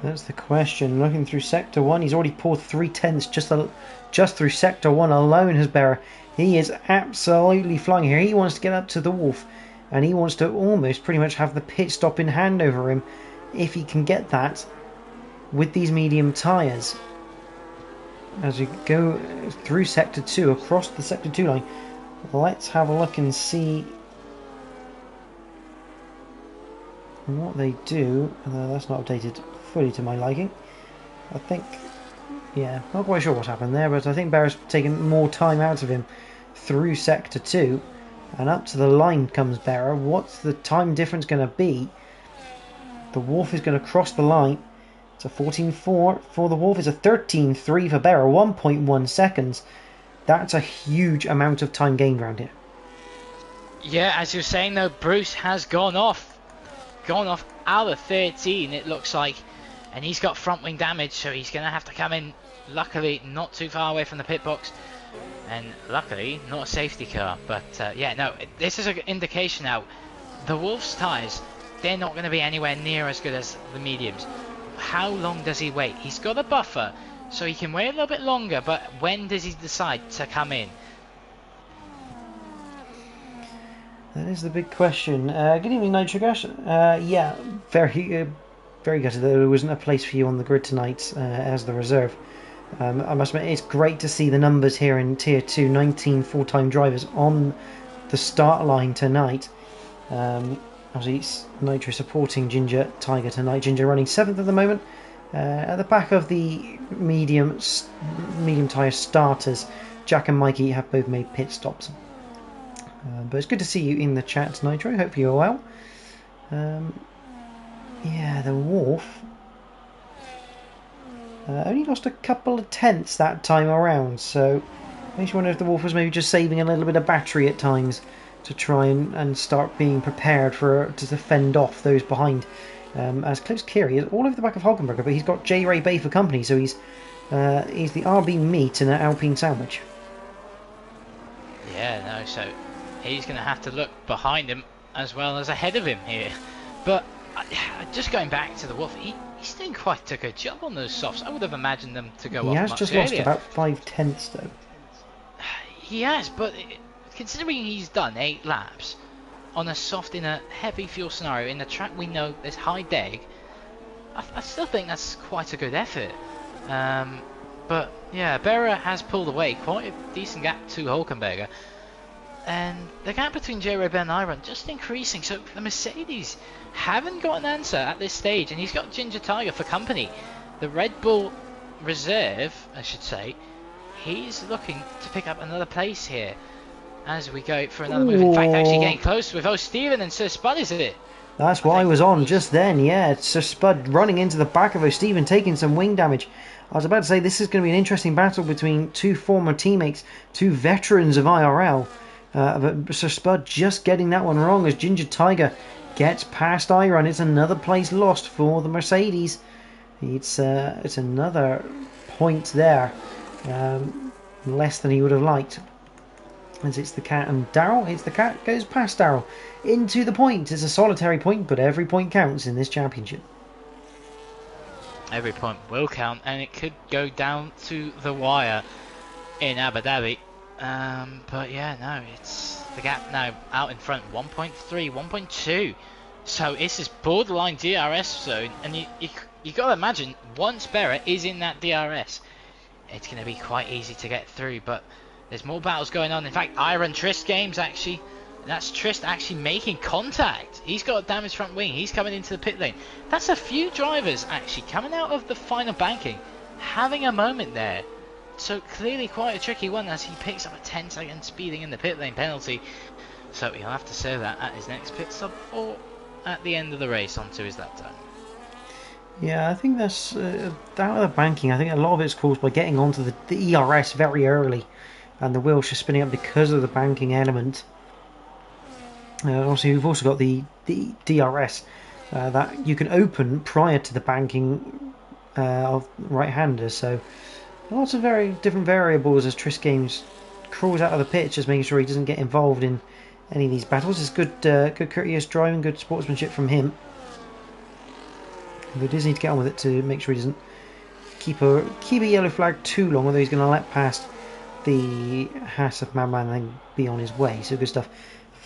That's the question. Looking through sector 1, he's already pulled 3/10 just through sector 1 alone, has Berra. He is absolutely flying here. He wants to get up to the Wolf, and he wants to almost pretty much have the pit stop in hand over him, if he can get that with these medium tyres. As we go through sector 2, across the sector 2 line, let's have a look and see what they do. That's not updated fully to my liking. I think, yeah, not quite sure what's happened there, but I think Berra's taken more time out of him through sector 2, and up to the line comes Berra. What's the time difference going to be? The Wolf is going to cross the line. It's a 14.4 for the Wolf. It's a 13.3 for Berra. 1.1 seconds. That's a huge amount of time gained around here. Yeah, as you're saying though, Bruce has gone off out of 13 it looks like, and he's got front wing damage, so he's going to have to come in, luckily not too far away from the pit box, and luckily not a safety car. But yeah, no, this is an indication now, the Wolf's tyres, they're not going to be anywhere near as good as the mediums. How long does he wait? He's got a buffer, so he can wait a little bit longer, but when does he decide to come in? That is the big question. Good evening, Nitro Gash. Yeah, very gutted that there wasn't a place for you on the grid tonight as the reserve. I must admit, it's great to see the numbers here in Tier 2, 19 full-time drivers on the start line tonight. Obviously, it's Nitro supporting Ginger Tiger tonight. Ginger running 7th at the moment. At the back of the medium tyre starters, Jack and Mikey have both made pit stops. But it's good to see you in the chat, Nitro. Hope you're well. Yeah, the Wolf only lost a couple of tenths that time around, so makes you wonder if the Wolf was maybe just saving a little bit of battery at times to try and start being prepared to fend off those behind. As Clips Kiri is all over the back of Hulkenberger, but he's got J. Ray Bay for company, so he's the RB meat in an Alpine sandwich. Yeah, no, so he's going to have to look behind him as well as ahead of him here. But just going back to the Wolf, he's doing quite a good job on those softs. I would have imagined them to go off much earlier. He has just lost about 5 tenths though. He has, but considering he's done 8 laps on a soft in a heavy fuel scenario in a track we know there's high deg, I still think that's quite a good effort. But yeah, Berra has pulled away quite a decent gap to Hulkenberger, and the gap between J-Ray and Iron just increasing, so the Mercedes haven't got an answer at this stage, and he's got Ginger Tiger for company. The Red Bull reserve, I should say, he's looking to pick up another place here as we go for another move. In fact, actually getting close with O'Steven and Sir Spud, is it? That's what I was on just then, yeah. Sir Spud running into the back of O'Steven, taking some wing damage. I was about to say this is going to be an interesting battle between two former teammates, two veterans of IRL. But Sir Spud just getting that one wrong as Ginger Tiger gets past Iron. It's another place lost for the Mercedes. It's another point there, less than he would have liked. As it's the cat and Daryl. It's the cat goes past Daryl into the point. It's a solitary point, but every point counts in this championship. Every point will count, and it could go down to the wire in Abu Dhabi. But yeah, no, it's the gap now out in front, 1.3, 1.2. So this is borderline DRS zone, and you got to imagine once Berra is in that DRS, it's going to be quite easy to get through. But there's more battles going on. In fact, Iron Trist games actually. That's Trist actually making contact. He's got a damaged front wing. He's coming into the pit lane. That's a few drivers actually coming out of the final banking, having a moment there. So clearly quite a tricky one as he picks up a 10-second speeding in the pit lane penalty. So he'll have to serve that at his next pit stop or at the end of the race onto his lap time. Yeah, I think that's that with the banking. I think a lot of it's caused by getting onto the ERS very early, and the wheels just spinning up because of the banking element. Also, you've also got the DRS that you can open prior to the banking of right-handers. So lots of very different variables as Triss Games crawls out of the pit, just making sure he doesn't get involved in any of these battles. It's good courteous driving, good sportsmanship from him. He does need to get on with it to make sure he doesn't keep a yellow flag too long, although he's going to let past the Haas of Madman and then be on his way. So good stuff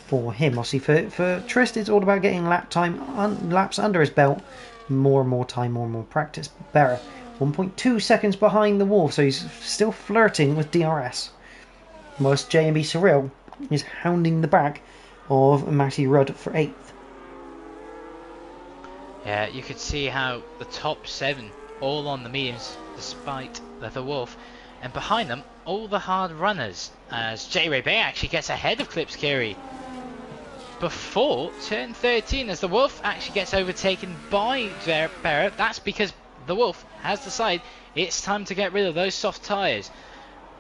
for him. Obviously for Trist, it's all about getting laps under his belt, more and more time, more and more practice. Berra 1.2 seconds behind the Wolf, so he's still flirting with DRS, whilst J&B Surreal is hounding the back of Matty Rudd for 8th. Yeah, you could see how the top 7 all on the mediums despite the Wolf, and behind them all the hard runners as J-Ray Bay actually gets ahead of Clips Kiri. before turn 13 as the Wolf actually gets overtaken by Barrett. That's because the Wolf has decided it's time to get rid of those soft tyres.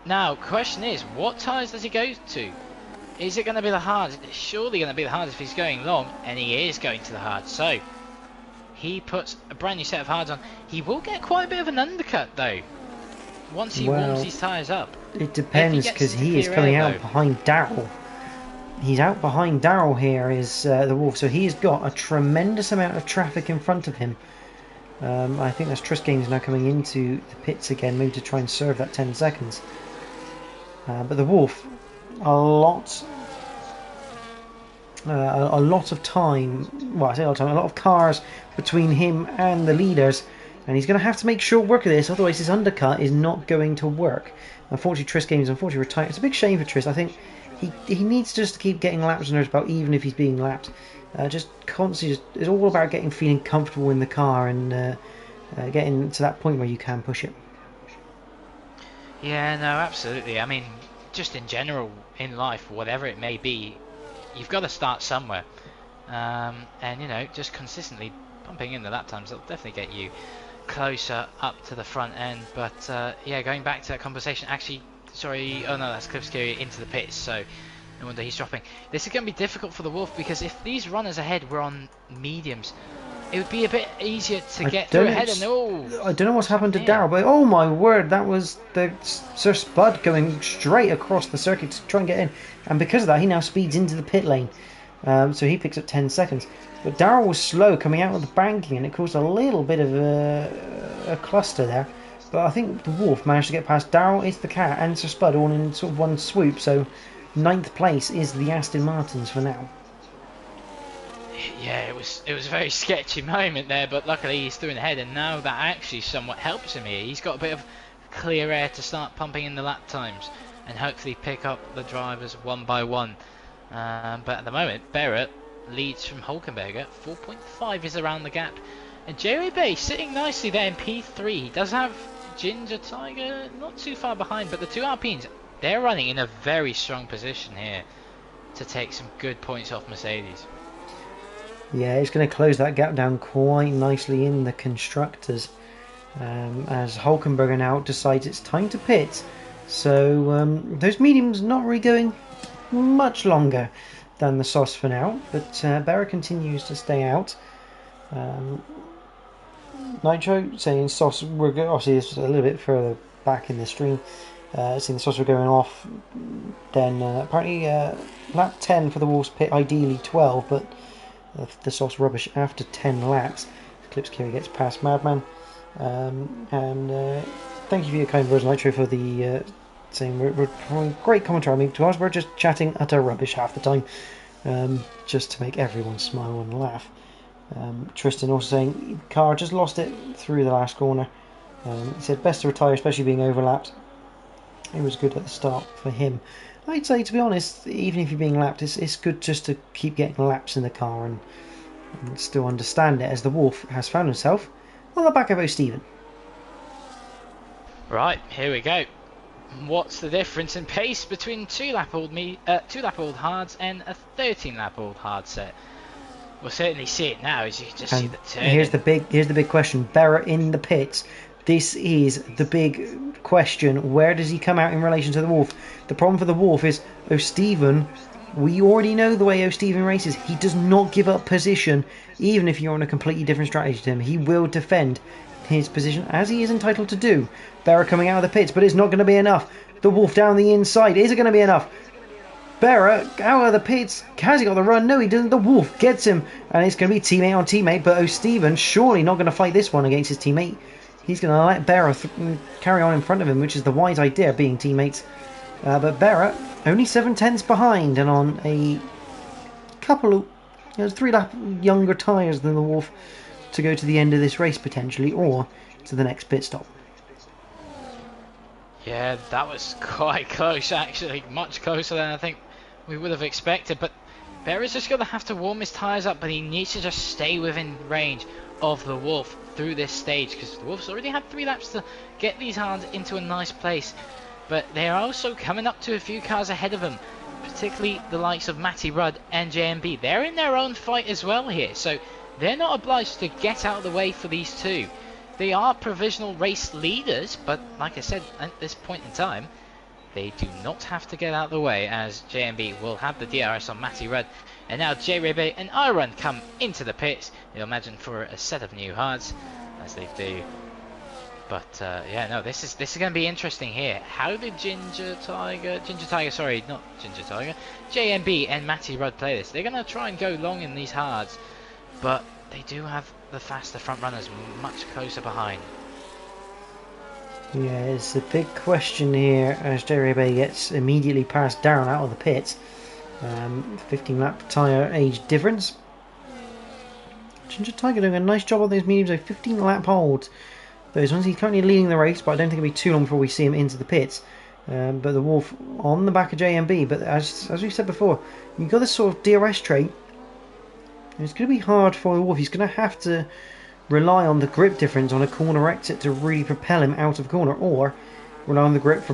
Now, question is, what tyres does he go to? Is it going to be the hard? It's surely going to be the hard if he's going long, and he is going to the hard. So, he puts a brand new set of hards on. He will get quite a bit of an undercut though, once he warms these tyres up. It depends, because he is coming out behind Daryl. He's out behind Daryl here, is the Wolf, so he's got a tremendous amount of traffic in front of him. I think that's Triss Games now coming into the pits again, maybe to try and serve that 10 seconds. But the Wolf, a lot of time, well I say a lot of time, a lot of cars between him and the leaders, and he's going to have to make short work of this, otherwise his undercut is not going to work. Unfortunately, Triss Games retired. It's a big shame for Triss. I think he needs just to keep getting laps under his belt, even if he's being lapped. Just constantly, it's all about feeling comfortable in the car and getting to that point where you can push it. Yeah, no, absolutely. I mean, just in general in life, whatever it may be, you've got to start somewhere, and you know, just consistently pumping in the lap times, it'll definitely get you closer up to the front end. But yeah, going back to that conversation, actually, sorry, oh no, that's Clipsky into the pits, so no wonder he's dropping. This is going to be difficult for the Wolf, because if these runners ahead were on mediums, it would be a bit easier to get through ahead. And I don't know what's happened to Daryl, but oh my word, that was the Sir Spud going straight across the circuit to try and get in, and because of that he now speeds into the pit lane, so he picks up 10 seconds. But Daryl was slow coming out of the banking, and it caused a little bit of a cluster there. But I think the Wolf managed to get past Daryl, It's the Cat and Sir Spud all in sort of one swoop, so 9th place is the Aston Martins for now. Yeah, it was a very sketchy moment there, but luckily he's through in ahead, and now that actually somewhat helps him here. He's got a bit of clear air to start pumping in the lap times and hopefully pick up the drivers one by one. But at the moment, Barrett leads from Hulkenberger. 4.5 is around the gap, and Jerry Bay sitting nicely there in P3. He does have Ginger Tiger not too far behind, but the two Alpines, they're running in a very strong position here to take some good points off Mercedes. Yeah, it's going to close that gap down quite nicely in the constructors, as Hulkenberger now decides it's time to pit. So those mediums not really going much longer than the sauce for now, but Barra continues to stay out. Nitro saying sauce, we're obviously it's a little bit further back in the stream, seeing the sauce were going off. Then apparently lap 10 for the Wolves pit, ideally 12, but the sauce rubbish after 10 laps. Clips Kiri gets past Madman, and thank you for your kind words, Nitro, for the saying we're great commentary. I mean, to us we're just chatting utter rubbish half the time, just to make everyone smile and laugh. Tristan also saying car just lost it through the last corner. He said best to retire, especially being overlapped. It was good at the start for him. I'd say, to be honest, even if you're being lapped, it's good just to keep getting laps in the car and still understand it, as the Wolf has found himself on the back of O'Stephen. Right, here we go. What's the difference in pace between 2-lap-old hards and a 13-lap-old hard set? We'll certainly see it now, as you can just see the turn. Here's the big question. Berra in the pits. This is the big question. Where does he come out in relation to the Wolf? The problem for the Wolf is O'Stephen. We already know the way O'Stephen races. He does not give up position, even if you're on a completely different strategy to him. He will defend his position, as he is entitled to do. Berra coming out of the pits, but it's not going to be enough. The Wolf down the inside. Is it going to be enough? Berra out of the pits. Has he got the run? No, he doesn't. The Wolf gets him, and it's going to be teammate on teammate, but O'Stephen surely not going to fight this one against his teammate. He's going to let Berra carry on in front of him, which is the wise idea, being teammates. But Berra only 7/10 behind, and on a couple of 3-lap younger tyres than the Wolf to go to the end of this race potentially, or to the next pit stop. Yeah, that was quite close actually, much closer than I think we would have expected. But Berra's just going to have to warm his tyres up, but he needs to just stay within range of the Wolf through this stage, because the Wolf's already had 3 laps to get these hards into a nice place, but they are also coming up to a few cars ahead of him. particularly the likes of Matty Rudd and JMB, they're in their own fight as well here, so they're not obliged to get out of the way for these two. They are provisional race leaders, but like I said, at this point in time, they do not have to get out of the way, as JMB will have the DRS on Matty Rudd. And now J-Ribe and Iron come into the pits, you'll imagine for a set of new hearts, as they do. But yeah, no, this is going to be interesting here. How did JMB and Matty Rudd play this? They're going to try and go long in these hards, but they do have the faster front runners much closer behind. Yeah, it's a big question here as J-Ribe gets immediately passed down out of the pits. 15 lap tyre age difference. Ginger Tiger doing a nice job on those mediums, so 15 lap holds. Those ones, he's currently leading the race, but I don't think it'll be too long before we see him into the pits. But the Wolf on the back of JMB, but as we said before, you've got this sort of DRS trait. It's going to be hard for the Wolf. He's going to have to rely on the grip difference on a corner exit to really propel him out of corner, or rely on the grip for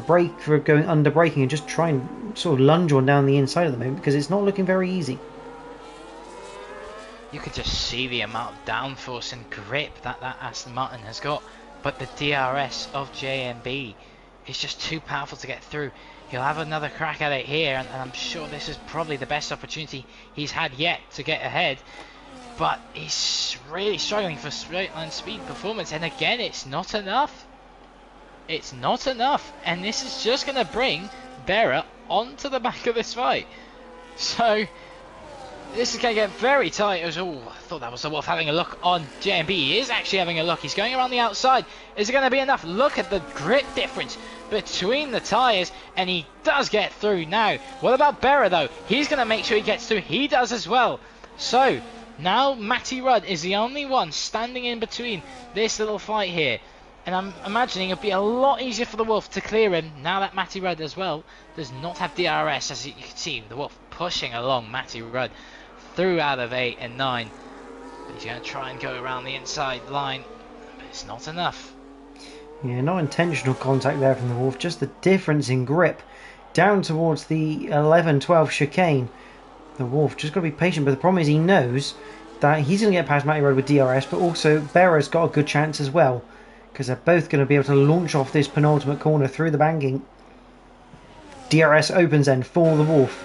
going under braking and just try and sort of lunge on down the inside at the moment, because it's not looking very easy. You could just see the amount of downforce and grip that Aston Martin has got. But the DRS of JMB is just too powerful to get through. He'll have another crack at it here, and I'm sure this is probably the best opportunity he's had yet to get ahead. But he's really struggling for straight line speed performance, and again, it's not enough. It's not enough, and this is just going to bring Berra onto the back of this fight. So this is going to get very tight. Oh, I thought that was the Wolf having a look on JMB. He is actually having a look. He's going around the outside. Is it going to be enough? Look at the grip difference between the tyres, and he does get through now. What about Berra, though? He's going to make sure he gets through. He does as well. So now Matty Rudd is the only one standing in between this little fight here. And I'm imagining it'll be a lot easier for the Wolf to clear him now that Matty Rudd as well does not have DRS. As you can see, the Wolf pushing along Matty Rudd through out of 8 and 9. But he's going to try and go around the inside line, but it's not enough. Yeah, not intentional contact there from the Wolf, just the difference in grip down towards the 11-12 chicane. The Wolf just got to be patient, but the problem is he knows that he's going to get past Matty Rudd with DRS, but also Berra's got a good chance as well, because they're both going to be able to launch off this penultimate corner through the banking. DRS opens then for the Wolf.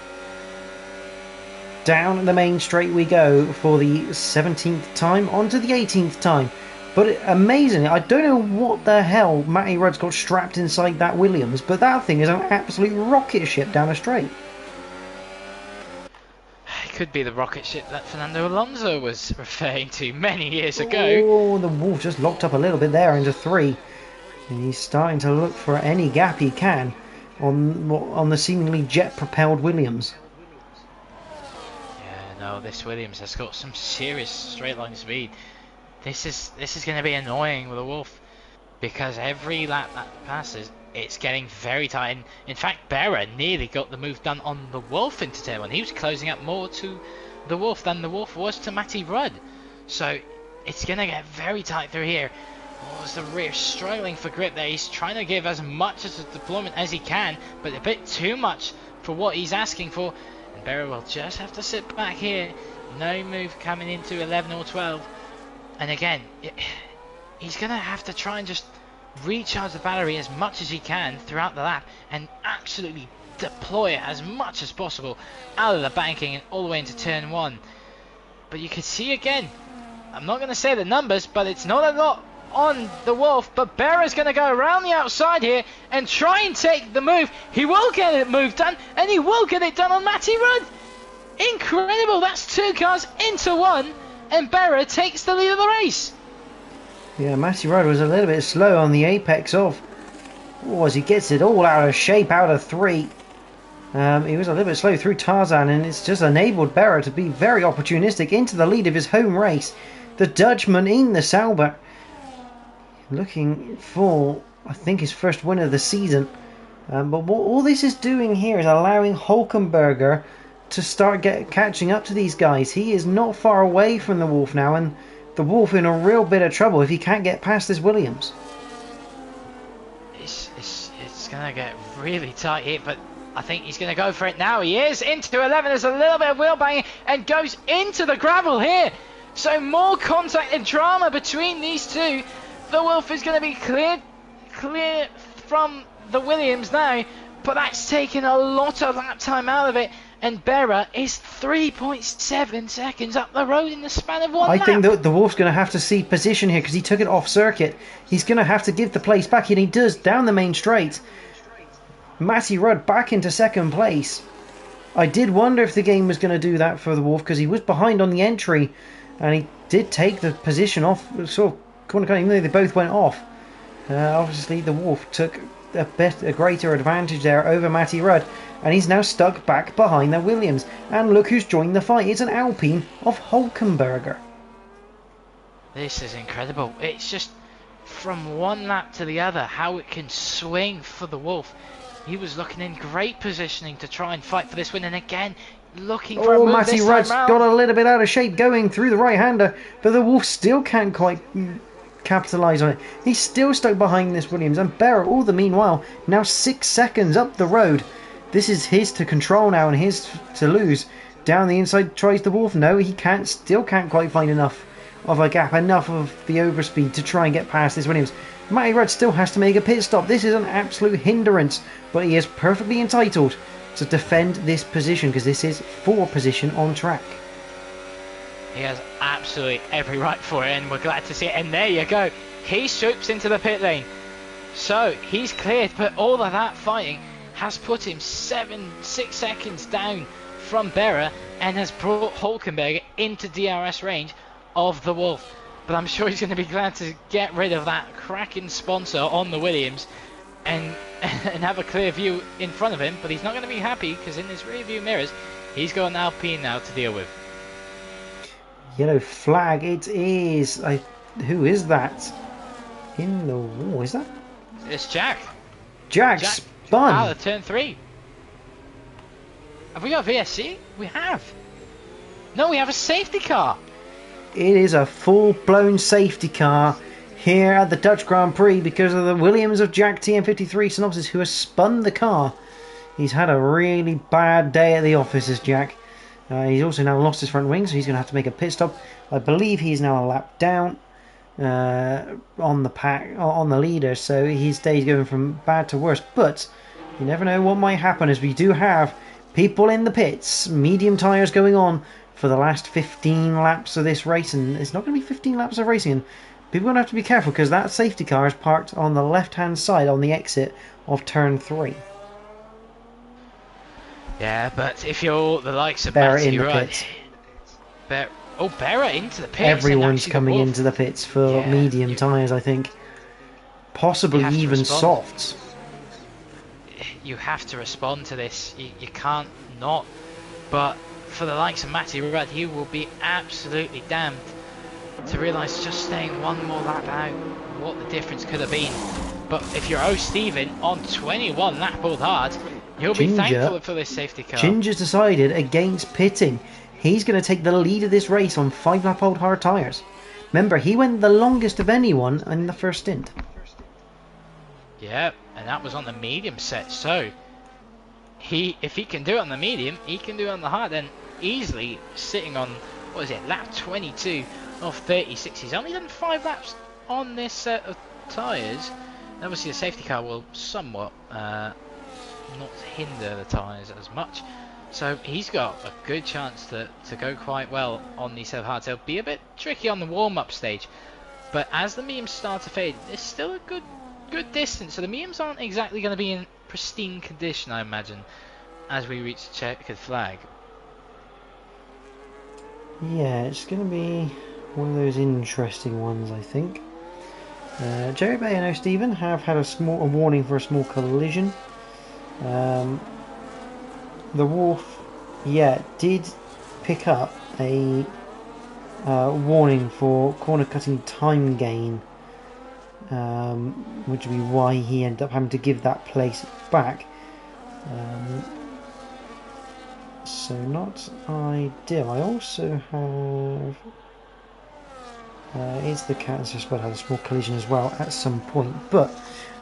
Down the main straight we go for the 17th time, onto the 18th time. But amazingly, I don't know what the hell Matty Rudd's got strapped inside that Williams, but that thing is an absolute rocket ship down a straight. It could be the rocket ship that Fernando Alonso was referring to many years ago. Oh, the Wolf just locked up a little bit there into 3. And he's starting to look for any gap he can on the seemingly jet-propelled Williams. No, this Williams has got some serious straight line speed. This is going to be annoying with the Wolf, because every lap that passes, it's getting very tight. And in fact, Berra nearly got the move done on the Wolf into turn 1. He was closing up more to the Wolf than the Wolf was to Matty Rudd. So it's going to get very tight through here. Oh, it's the rear struggling for grip there. He's trying to give as much as a deployment as he can, but a bit too much for what he's asking for. Berra will just have to sit back here. No move coming into 11 or 12. And again, he's going to have to try and just recharge the battery as much as he can throughout the lap and absolutely deploy it as much as possible out of the banking and all the way into turn 1. But you can see again, I'm not going to say the numbers, but it's not a lot on the Wolf, but Berra's going to go around the outside here and try and take the move. He will get it move done, and he will get it done on Matty Rudd. Incredible, that's 2 cars into 1, and Berra takes the lead of the race. Yeah, Matty Rudd was a little bit slow on the apex of, as he gets it all out of shape out of 3. He was a little bit slow through Tarzan, and it's just enabled Berra to be very opportunistic into the lead of his home race. The Dutchman in the Sauber, looking for, I think, his first win of the season. But what all this is doing here is allowing Hulkenberger to start catching up to these guys. He is not far away from the Wolf now, and the Wolf in a real bit of trouble if he can't get past this Williams. It's going to get really tight here, but I think he's going to go for it now. He is into 11. There's a little bit of wheel banging and goes into the gravel here. So more contact and drama between these two. The Wolf is going to be clear from the Williams now, but that's taken a lot of lap time out of it. And Berra is 3.7 seconds up the road in the span of one lap. I think that the Wolf's going to have to cede position here because he took it off circuit. He's going to have to give the place back, and he does down the main straight. Matty Rudd back into second place. I did wonder if the game was going to do that for the Wolf because he was behind on the entry, and he did take the position off sort of corner, even though they both went off. Obviously, the Wolf took a greater advantage there over Matty Rudd, and he's now stuck back behind the Williams. And look who's joined the fight. It's an Alpine of Hulkenberger. This is incredible. It's just from one lap to the other how it can swing for the Wolf. He was looking in great positioning to try and fight for this win, and again looking for a move Matty this Rudd's time round. got a little bit out of shape going through the right-hander, but the Wolf still can't quite capitalise on it. He's still stuck behind this Williams, and Berra, all the meanwhile, now 6 seconds up the road. This is his to control now and his to lose. Down the inside tries the Wolf. No, he still can't quite find enough of a gap, enough of the overspeed to try and get past this Williams. Matty Rudd still has to make a pit stop. This is an absolute hindrance, but he is perfectly entitled to defend this position because this is for position on track. He has absolutely every right for it, and we're glad to see it. And there you go. He swoops into the pit lane. So he's cleared, but all of that fighting has put him 6 seconds down from Berra and has brought Hulkenberg into DRS range of the Wolf. But I'm sure he's going to be glad to get rid of that cracking sponsor on the Williams and have a clear view in front of him. But he's not going to be happy because in his rear view mirrors, he's got an Alpine now to deal with. Yellow flag it is. Who is that? In the wall, is that? It's Jack. Jack spun. Out of turn 3. Have we got VSC? We have. No, we have a safety car. It is a full-blown safety car here at the Dutch Grand Prix because of the Williams of Jack TM53 Synopsis, who has spun the car. He's had a really bad day at the office, this Jack. He's also now lost his front wing, so he's going to have to make a pit stop. I believe he's now a lap down on the leader, so his day's going from bad to worse. But you never know what might happen, as we do have people in the pits, medium tyres going on for the last 15 laps of this race, and it's not going to be 15 laps of racing. And people are going to have to be careful because that safety car is parked on the left-hand side on the exit of turn 3. Yeah, but if you're the likes of Berra Matty in the Rudd, pits. Berra into the pits. Everyone's coming into the pits for medium tyres, I think. Possibly even softs. You have to respond to this. You can't not. But for the likes of Matty Rudd, he will be absolutely damned to realise just staying one more lap out what the difference could have been. But if you're Stephen on 21 lap all hard, you'll be thankful for this safety car. Ginger's decided against pitting. He's going to take the lead of this race on 5 lap old hard tyres. Remember, he went the longest of anyone in the first stint. Yeah, and that was on the medium set. So if he can do it on the medium, he can do it on the hard. Then easily sitting on, what is it, lap 22 of 36. He's only done 5 laps on this set of tyres. And obviously the safety car will somewhat not hinder the tyres as much. So he's got a good chance to go quite well on these set of hards. It'll be a bit tricky on the warm-up stage. But as the mediums start to fade, it's still a good distance. So the mediums aren't exactly going to be in pristine condition, I imagine, as we reach the checkered flag. Yeah, it's going to be one of those interesting ones, I think. Jerry Bay and O'Stephen have had a warning for a small collision. The Wolf, did pick up a warning for corner cutting time gain, which would be why he ended up having to give that place back. So not ideal. I also have it's the cat just about had a small collision as well at some point, but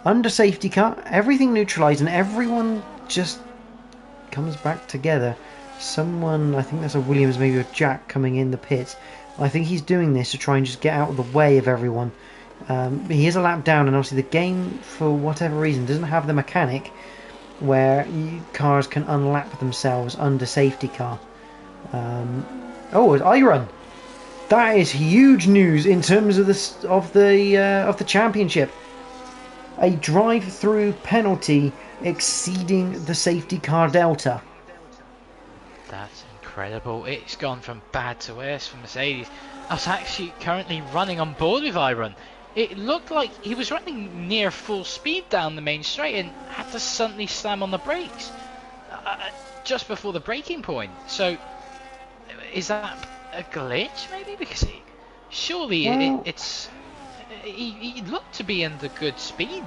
under safety car, everything neutralised and everyone just comes back together. Someone, I think that's a Williams, maybe a Jack coming in the pit. I think he's doing this to try and just get out of the way of everyone. He is a lap down, and obviously the game, for whatever reason, doesn't have the mechanic where cars can unlap themselves under safety car. Oh, it's iRun. That is huge news in terms of the championship. A drive-through penalty exceeding the safety car delta. That's incredible. It's gone from bad to worse for Mercedes. I was actually currently running on board with iRun. It looked like he was running near full speed down the main straight and had to suddenly slam on the brakes just before the braking point. So, is that a glitch maybe? Because surely he looked to be under good speed.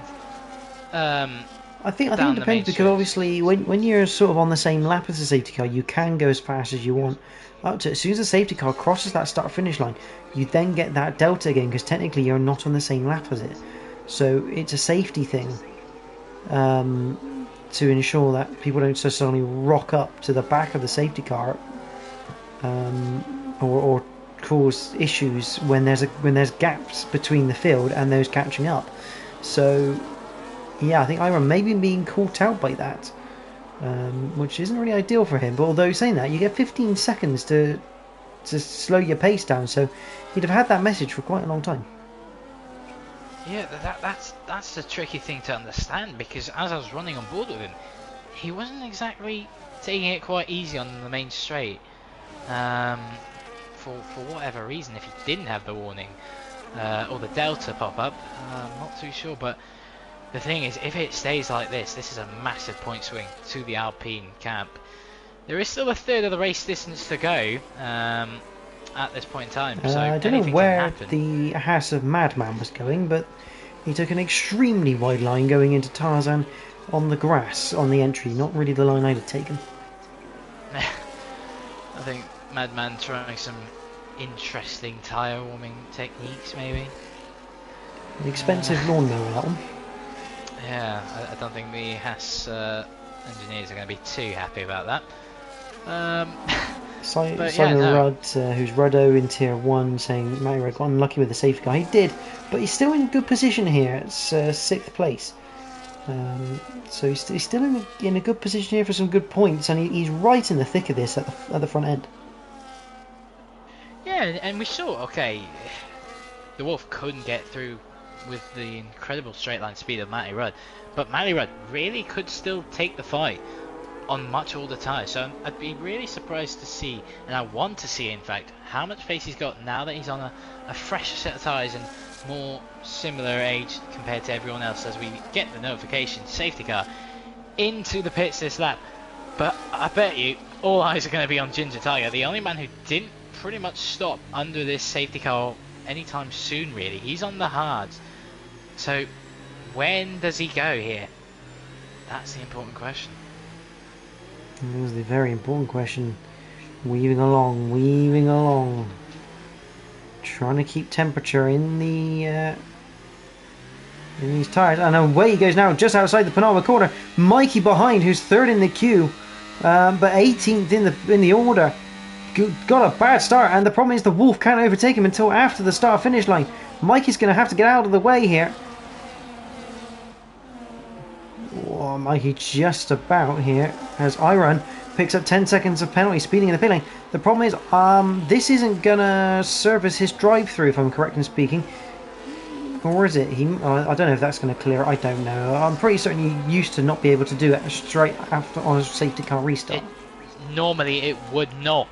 I think it depends, because obviously when you're sort of on the same lap as the safety car, you can go as fast as you want. Up to as soon as the safety car crosses that start finish line, you then get that delta again, because technically you're not on the same lap as it. So it's a safety thing to ensure that people don't so suddenly rock up to the back of the safety car or cause issues when there's gaps between the field and those catching up. So yeah, I think iRun may be being caught out by that, which isn't really ideal for him. But although saying that, you get 15 seconds to slow your pace down, so he'd have had that message for quite a long time. Yeah, that's the tricky thing to understand, because as I was running on board with him, he wasn't exactly taking it quite easy on the main straight. For whatever reason, if he didn't have the warning or the delta pop up, I'm not too sure. But the thing is, if it stays like this is a massive point swing to the Alpine camp. There is still a third of the race distance to go at this point in time. So I don't know where the Haas of Madman was going, but he took an extremely wide line going into Tarzan on the grass on the entry. Not really the line I'd have taken. I think Madman trying some interesting tyre warming techniques, maybe. An expensive lawnmower, that one. Yeah, I don't think the Haas engineers are going to be too happy about that. Simon Rudd, who's Ruddo in Tier 1, saying Matty Rudd got unlucky with the safety car. He did, but he's still in good position here. It's 6th place. So he's still in a good position here for some good points, and he's right in the thick of this at the front end. Yeah, and we saw, okay, the Wolf couldn't get through with the incredible straight line speed of Matty Rudd, but Matty Rudd really could still take the fight on much older tyres. So I'd be really surprised to see, and I want to see in fact, how much pace he's got now that he's on a fresher set of tyres and more similar age compared to everyone else, as we get the notification safety car into the pits this lap. But I bet you all eyes are going to be on Ginger Tiger, the only man who didn't pretty much stop under this safety car anytime soon really. He's on the hards. So when does he go here? That's the important question. That was the very important question. Weaving along. Trying to keep temperature in in these tyres. And away he goes now, just outside the penultimate corner. Mikey behind, who's 3rd in the queue, but 18th in the order. Got a bad start, and the problem is the Wolf can't overtake him until after the start-finish line. Mikey's going to have to get out of the way here. Oh, Mikey just about here as iRun picks up 10 seconds of penalty speeding in the pit lane. The problem is this isn't going to service his drive-through, if I'm correct in speaking. Or is it? I don't know if that's going to clear. I don't know. I'm pretty certain you used to not be able to do it straight after on a safety car restart. Normally it would not.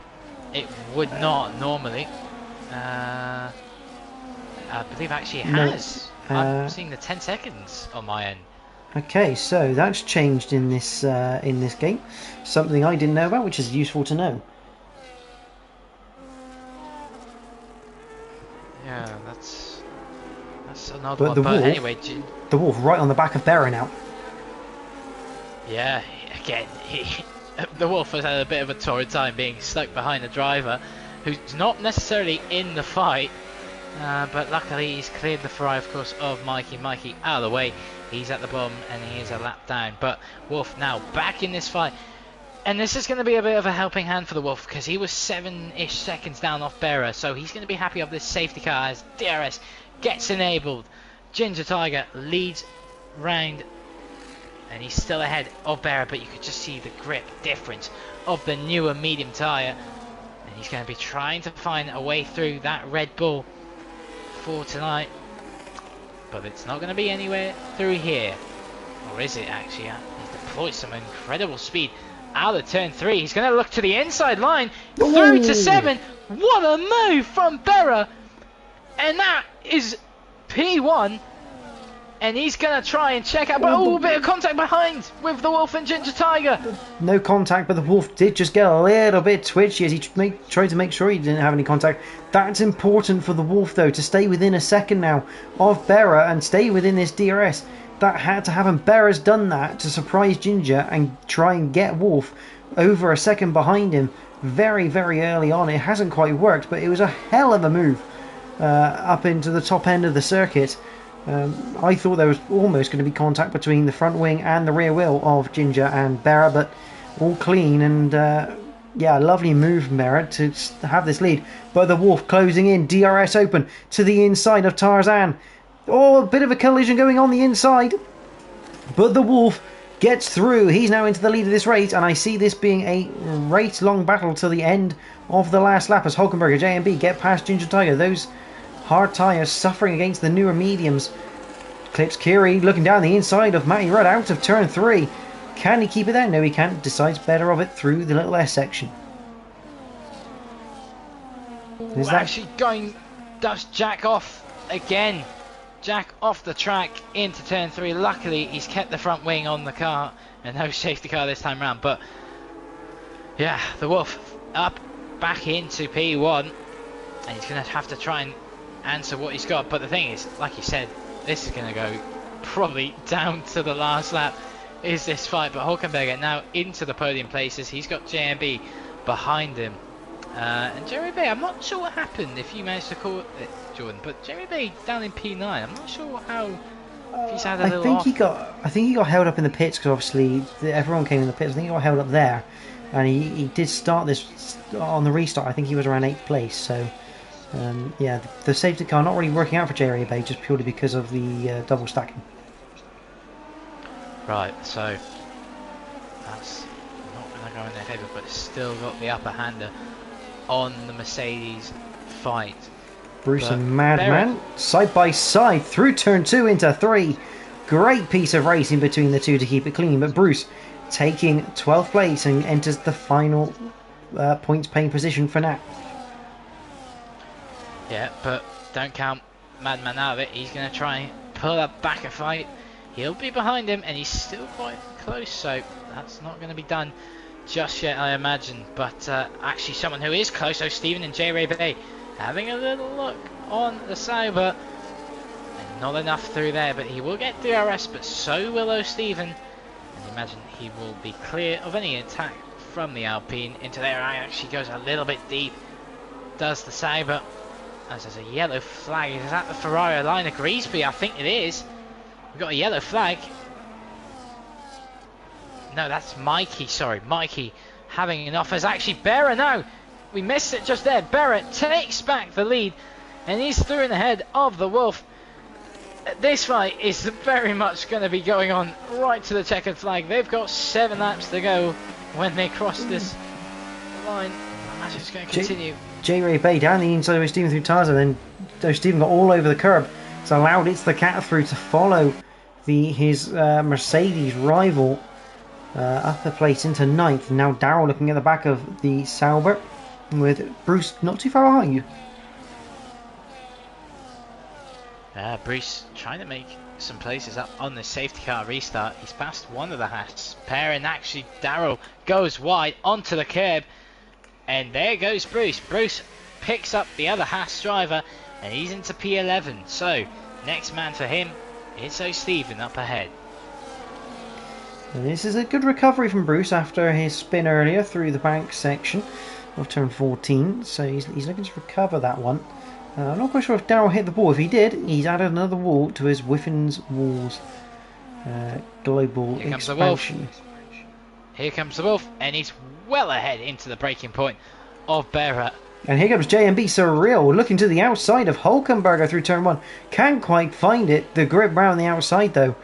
It would not normally. I believe actually it has. I'm seeing the 10 seconds on my end. Okay, so that's changed in this game. Something I didn't know about, which is useful to know. Yeah, that's another one. But anyway, the Wolf right on the back of Berra now. Yeah, again, the Wolf has had a bit of a torrid time being stuck behind the driver, who's not necessarily in the fight, but luckily he's cleared the fry, of course, of Mikey. Mikey out of the way. He's at the bottom and he is a lap down. But Wolf now back in this fight. And this is going to be a bit of a helping hand for the Wolf, because he was 7-ish seconds down off Bearer, so he's going to be happy of this safety car as DRS gets enabled. Ginger Tiger leads round, and he's still ahead of Bearer, but you could just see the grip difference of the newer medium tyre. And he's going to be trying to find a way through that Red Bull for tonight, but it's not going to be anywhere through here. Or is it actually? He's deployed some incredible speed out of turn 3. He's going to look to the inside line. Through to 7. What a move from Berra. And that is P1. And he's going to try and check out. But a bit of contact behind with the Wolf and Ginger Tiger. No contact, but the Wolf did just get a little bit twitchy as he tried to make sure he didn't have any contact. That's important for the Wolf, though, to stay within a second now of Berra and stay within this DRS. That had to happen. Berra's done that to surprise Ginger and try and get Wolf over a second behind him very, very early on. It hasn't quite worked, but it was a hell of a move up into the top end of the circuit. I thought there was almost going to be contact between the front wing and the rear wheel of Ginger and Berra, but all clean, and yeah, lovely move from Berra to have this lead. But the Wolf closing in, DRS open to the inside of Tarzan. Oh, a bit of a collision going on the inside, but the Wolf gets through. He's now into the lead of this race, and I see this being a race-long battle till the end of the last lap as Hulkenberg and JMB get past Ginger Tiger. Those hard tyres suffering against the newer mediums. Clips Kiri looking down the inside of Matty Rudd out of turn 3. Can he keep it there? No, he can't. Decides better of it through the little S section. Is that actually going? Does Jack off again? Jack off the track into turn 3. Luckily, he's kept the front wing on the car and no safety car this time round. But yeah, the Wolf up back into P1, and he's going to have to try and answer what he's got. But the thing is, like you said, this is going to go probably down to the last lap. Is this fight? But Hulkenberger now into the podium places. He's got JMB behind him. And Jerry B, I'm not sure what happened if you managed to call it, Jordan, but Jerry B down in P9, I'm not sure how, if he's had a little off. I think he got held up in the pits because obviously everyone came in the pits. I think he got held up there, and he did start this on the restart. I think he was around 8th place, so yeah, the safety car not really working out for Jerry Bay just purely because of the double stacking. Right, so that's not going to go in their favour, but it's still got the upper hander on the Mercedes fight. Bruce and Madman side by side through turn 2 into 3. Great piece of racing between the two to keep it clean, but Bruce taking 12th place and enters the final points paying position for now. Yeah, but don't count Madman out of it. He's going to try and pull up back a fight. He'll be behind him, and he's still quite close, so that's not going to be done just yet, I imagine. But actually someone who is close, so Stephen and J. Ray Bay having a little look on the Sauber. And not enough through there, but he will get DRS, but so will O'Stephen. And imagine he will be clear of any attack from the Alpine into there. I actually goes a little bit deep, does the Sauber. As there's a yellow flag. Is that the Ferrari line of Griesby? I think it is. We've got a yellow flag. No, that's Mikey, sorry. Mikey having enough. As actually Berra now. We missed it just there. Berra takes back the lead. And he's through in the head of the Wolf. This fight is very much going to be going on right to the checkered flag. They've got 7 laps to go when they cross this line. I imagine it's going to continue. J-Ray Bay down the inside of O'Stephen through Tarzan, then O'Stephen got all over the curb. It's allowed It's the Cat through to follow his Mercedes rival up a place into 9th. Now Darrell looking at the back of the Sauber with Bruce not too far behind you. Bruce trying to make some places up on the safety car restart. He's passed one of the Haas pair, and actually Darrell goes wide onto the curb. And there goes Bruce. Bruce picks up the other Haas driver, and he's into P11. So, next man for him is O'Stephen up ahead. And this is a good recovery from Bruce after his spin earlier through the bank section of turn 14. So he's looking to recover that one. I'm not quite sure if Darrell hit the ball. If he did, he's added another wall to his Wiffin's Walls global Here comes the Wolf. expansion. Here comes the Wolf, and he's well ahead into the breaking point of Barrett. And here comes JMB Surreal, looking to the outside of Hulkenberger through turn 1. Can't quite find it, the grip round the outside though.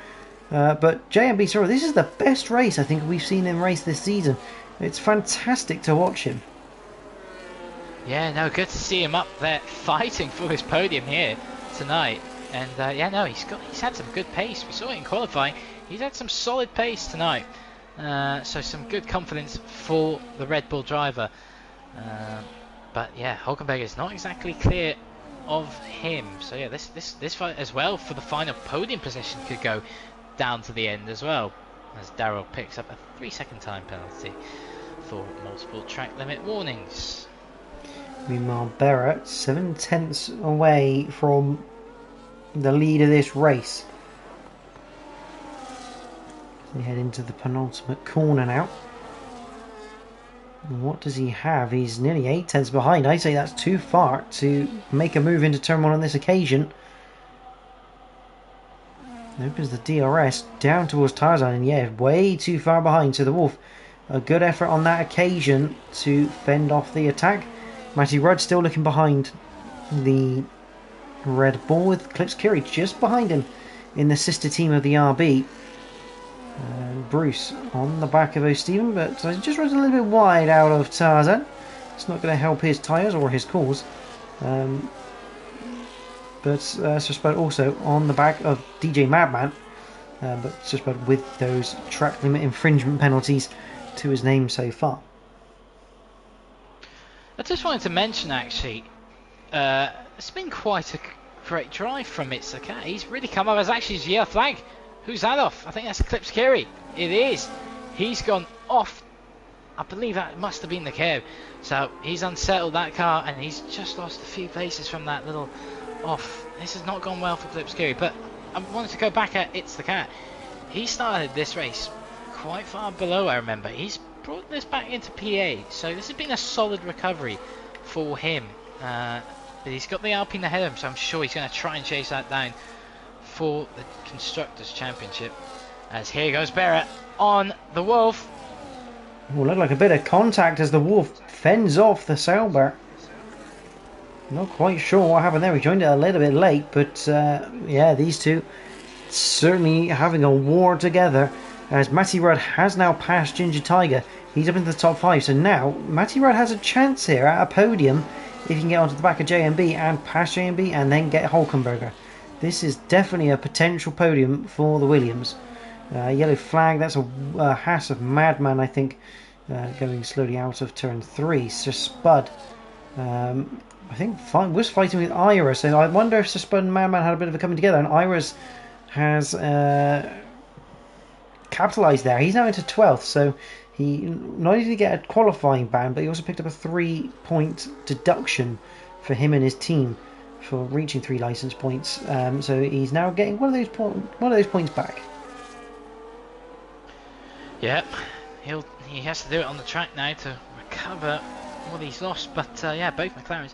But JMB Surreal, this is the best race I think we've seen him race this season. It's fantastic to watch him. Yeah, no, good to see him up there fighting for this podium here tonight. And yeah, no, he's had some good pace. We saw it in qualifying. He's had some solid pace tonight. So some good confidence for the Red Bull driver. But yeah, Hulkenberg is not exactly clear of him. So yeah, this fight as well for the final podium position could go down to the end as well, as Darrell picks up a 3-second time penalty for multiple track limit warnings. Meanwhile, Barrett 7/10 away from the lead of this race. We head into the penultimate corner now. And what does he have? He's nearly 8/10 behind. I say that's too far to make a move into turn 1 on this occasion. Opens the DRS down towards Tarzan, and yeah, way too far behind. So the Wolf, a good effort on that occasion to fend off the attack. Matty Rudd still looking behind the Red Bull, with Clips Curie just behind him in the sister team of the RB. Bruce on the back of O'Stephen, but just runs a little bit wide out of Tarzan. It's not going to help his tyres or his cause. But Sir Spud also on the back of DJ Madman, but Sir Spud with those track limit infringement penalties to his name so far. I just wanted to mention actually, it's been quite a great drive from Mitsuka. He's really come up as actually his yellow flag. Who's that off? I think that's Clips Curie. It is. He's gone off. I believe that must have been the curb. So he's unsettled that car, and he's just lost a few places from that little off. This has not gone well for Clips Curie, but I wanted to go back at It's the Cat. He started this race quite far below, I remember. He's brought this back into PA, so this has been a solid recovery for him. But he's got the Alpine ahead of him, so I'm sure he's going to try and chase that down for the Constructors' Championship. As here goes Barrett on the Wolf. Will look like a bit of contact as the Wolf fends off the Sauber. Not quite sure what happened there. He joined it a little bit late, but yeah, these two certainly having a war together, as Matty Rudd has now passed Ginger Tiger. He's up into the top 5, so now Matty Rudd has a chance here at a podium if he can get onto the back of JMB and pass JMB and then get Hulkenberger. This is definitely a potential podium for the Williams. Yellow flag, that's a Haas of Madman, I think, going slowly out of turn 3. Sir Spud, I think, was fighting with Iris, and I wonder if Sir Spud and Madman had a bit of a coming together, and Iris has capitalised there. He's now into 12th, so he not only did he get a qualifying ban, but he also picked up a 3-point deduction for him and his team for reaching 3 licence points. So he's now getting one of those points back. Yep, he has to do it on the track now to recover what he's lost. But yeah, both McLarens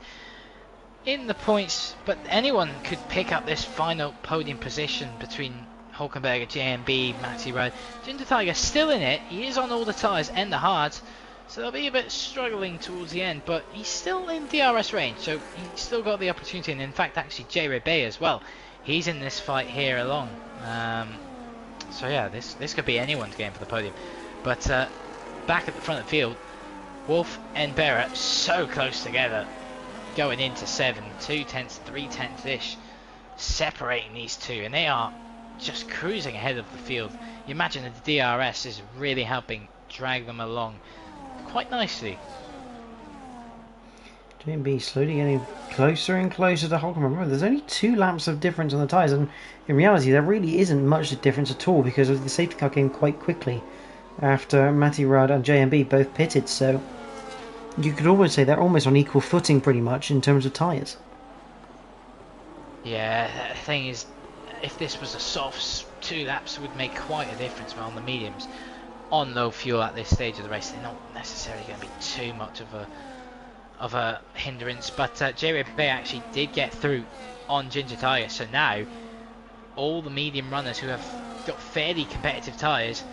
in the points, but anyone could pick up this final podium position between Hulkenberger, JMB, Matty Rudd. Ginger Tiger still in it. He is on all the tyres and the hards, so they'll be a bit struggling towards the end, but he's still in DRS range, so he's still got the opportunity. And in fact, actually, J-Ray Bay as well, he's in this fight here along. So yeah, this could be anyone's game for the podium. But back at the front of the field, Wolf and Barrett so close together, going into 7, 2/10, 3/10-ish, separating these two, and they are just cruising ahead of the field. You imagine that the DRS is really helping drag them along quite nicely. JMB slowly getting closer and closer to Hulkenberg. Remember, there's only 2 laps of difference on the tyres, and in reality there really isn't much difference at all, because of the safety car came quite quickly after Matty Rudd and JMB both pitted, so you could almost say they're almost on equal footing pretty much in terms of tyres. Yeah, the thing is, if this was a soft 2 laps, would make quite a difference, but on the mediums, on low fuel at this stage of the race, they're not necessarily going to be too much of a hindrance. But J-Ray Bay actually did get through on Ginger Tiger, so now all the medium runners who have got fairly competitive tyres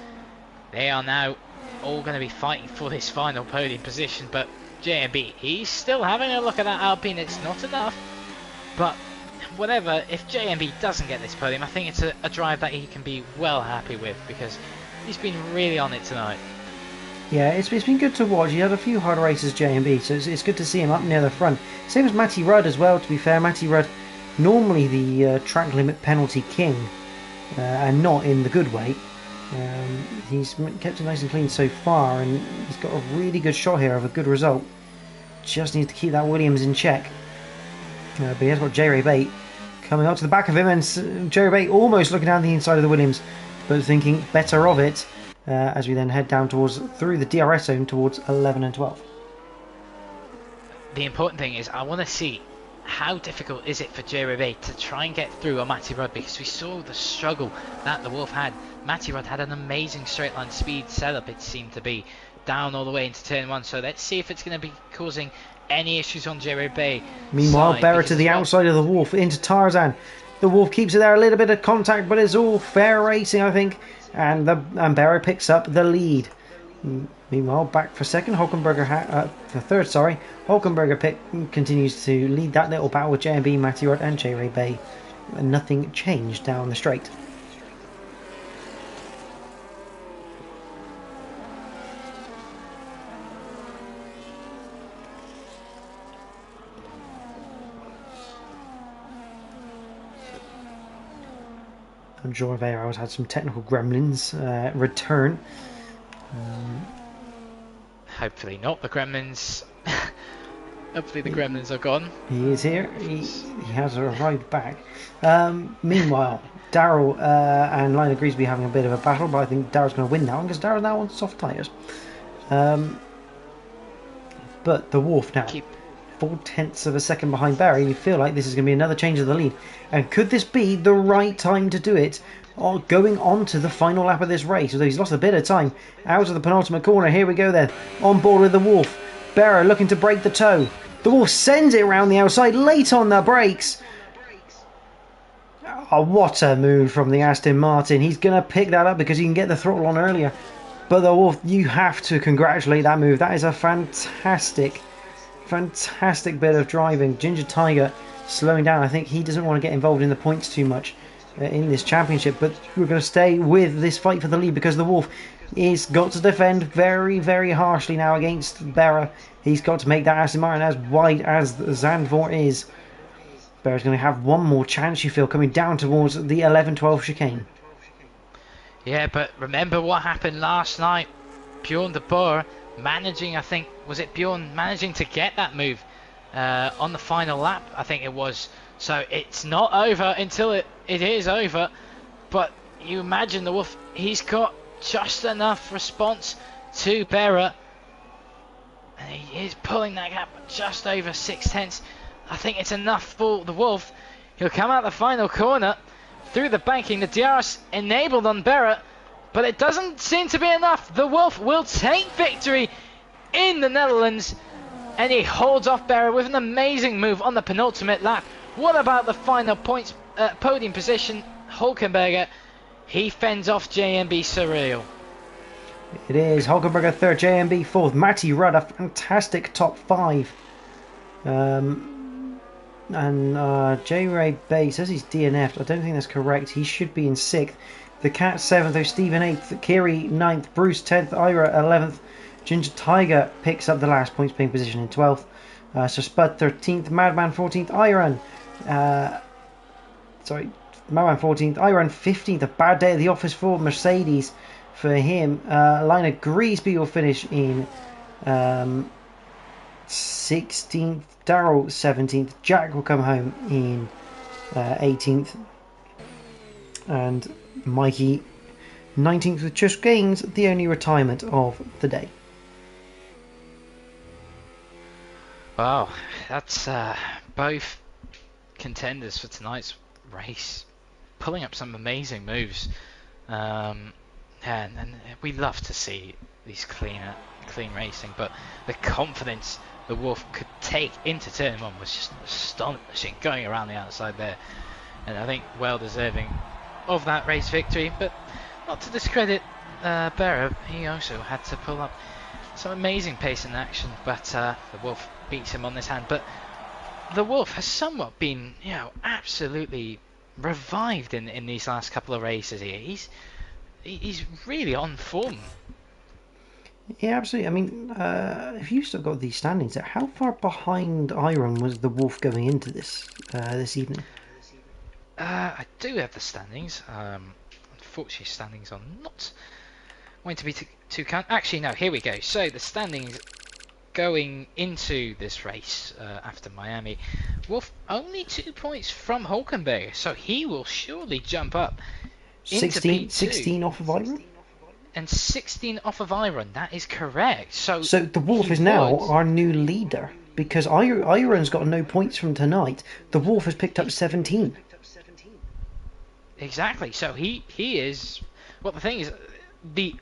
They are now all going to be fighting for this final podium position, but JMB, he's still having a look at that Alpine. It's not enough, but whatever, if JMB doesn't get this podium, I think it's a drive that he can be well happy with, because he's been really on it tonight. Yeah, it's been good to watch. He had a few hard races, JMB, so it's good to see him up near the front. Same as Matty Rudd as well, to be fair. Matty Rudd, normally the track limit penalty king, and not in the good way. He's kept it nice and clean so far, and he's got a really good shot here of a good result. Just needs to keep that Williams in check. But he has got J-Ray Bate coming up to the back of him, and J-Ray Bate almost looking down the inside of the Williams, but thinking better of it as we then head down through the DRS zone towards 11 and 12. The important thing is, I want to see how difficult is it for J-Ray Bate to try and get through on Matty Rudd, because we saw the struggle that the Wolf had. Matty Rudd had an amazing straight line speed setup, it seemed to be, down all the way into turn 1, so let's see if it's going to be causing any issues on J-Ray Bate. Meanwhile, Berra to the outside of the Wolf into Tarzan. The Wolf keeps it there, a little bit of contact, but it's all fair racing, I think, and Berra picks up the lead. Meanwhile, back for second, Hulkenberger for third, sorry. Hulkenberger continues to lead that little battle with JMB, Matty Rudd and J-Ray Bate. And nothing changed down the straight. I'm sure Veyra's had some technical gremlins return. Hopefully not the gremlins. Hopefully the gremlins are gone. He is here. He has arrived back. Meanwhile, Darrell and Lionel Greasby having a bit of a battle, but I think Darrell's going to win that one because Darrell's now on soft tyres. But the Wolf now 4/10 of a second behind Barry. You feel like this is going to be another change of the lead. And could this be the right time to do it? Or going on to the final lap of this race, although he's lost a bit of time. Out of the penultimate corner, here we go then. On board with the Wolf. Berra looking to break the toe. The Wolf sends it around the outside, late on the brakes. Oh, what a move from the Aston Martin. He's going to pick that up because he can get the throttle on earlier. But the Wolf, you have to congratulate that move. That is a fantastic bit of driving. Ginger Tiger slowing down. I think he doesn't want to get involved in the points too much in this championship, but we're going to stay with this fight for the lead because the Wolf is got to defend very harshly now against Berra. He's got to make that Aston Martin as wide as Zandvoort is. Berra's going to have one more chance, you feel, coming down towards the 11-12 chicane. Yeah, but remember what happened last night. Bjorn de Boer managing, I think, was it Bjorn managing to get that move on the final lap, I think it was. So it's not over until it is over. But you imagine the Wolf, he's got just enough response to Berra. And he is pulling that gap just over 6/10. I think it's enough for the Wolf. He'll come out the final corner through the banking. The DRS enabled on Berra, but it doesn't seem to be enough. The Wolf will take victory in the Netherlands, and he holds off Berra with an amazing move on the penultimate lap. What about the final points podium position? Hulkenberger, he fends off JMB Surreal. It is Hulkenberger third, JMB fourth, Matty Rudd a fantastic top 5. And J-Ray Bay says he's DNF'd. I don't think that's correct. He should be in 6th. The Cat 7th, though. Stephen 8th, Kiri 9th, Bruce 10th, Ira 11th. Ginger Tiger picks up the last points paying position in 12th. So Spud 13th, Madman 14th, Madman 14th, Iron 15th. A bad day at the office for Mercedes for him. Liner Greasby will finish in 16th. Darrell 17th. Jack will come home in 18th. And Mikey 19th with just gains, the only retirement of the day. Wow, that's both contenders for tonight's race, pulling up some amazing moves, and we love to see these clean racing, but the confidence the Wolf could take into turn 1 was just astonishing, going around the outside there, and I think well deserving of that race victory. But not to discredit Berra, he also had to pull up some amazing pace in action, but the Wolf beats him on this hand. But the Wolf has somewhat been, absolutely revived in these last couple of races here. He's really on form. Yeah, absolutely. I mean, if you still got these standings, how far behind Iron was the Wolf going into this evening? I do have the standings. Unfortunately, standings are not going to be too count. Actually, no. Here we go. So the standings going into this race after Miami, Wolf only 2 points from Hulkenberg, so he will surely jump up into P2. 16 off of Iron? And 16 off of Iron, that is correct. So the Wolf is now our new leader, because Iron's got no points from tonight. The Wolf has picked up 17. Exactly. So he is. Well, the thing is, the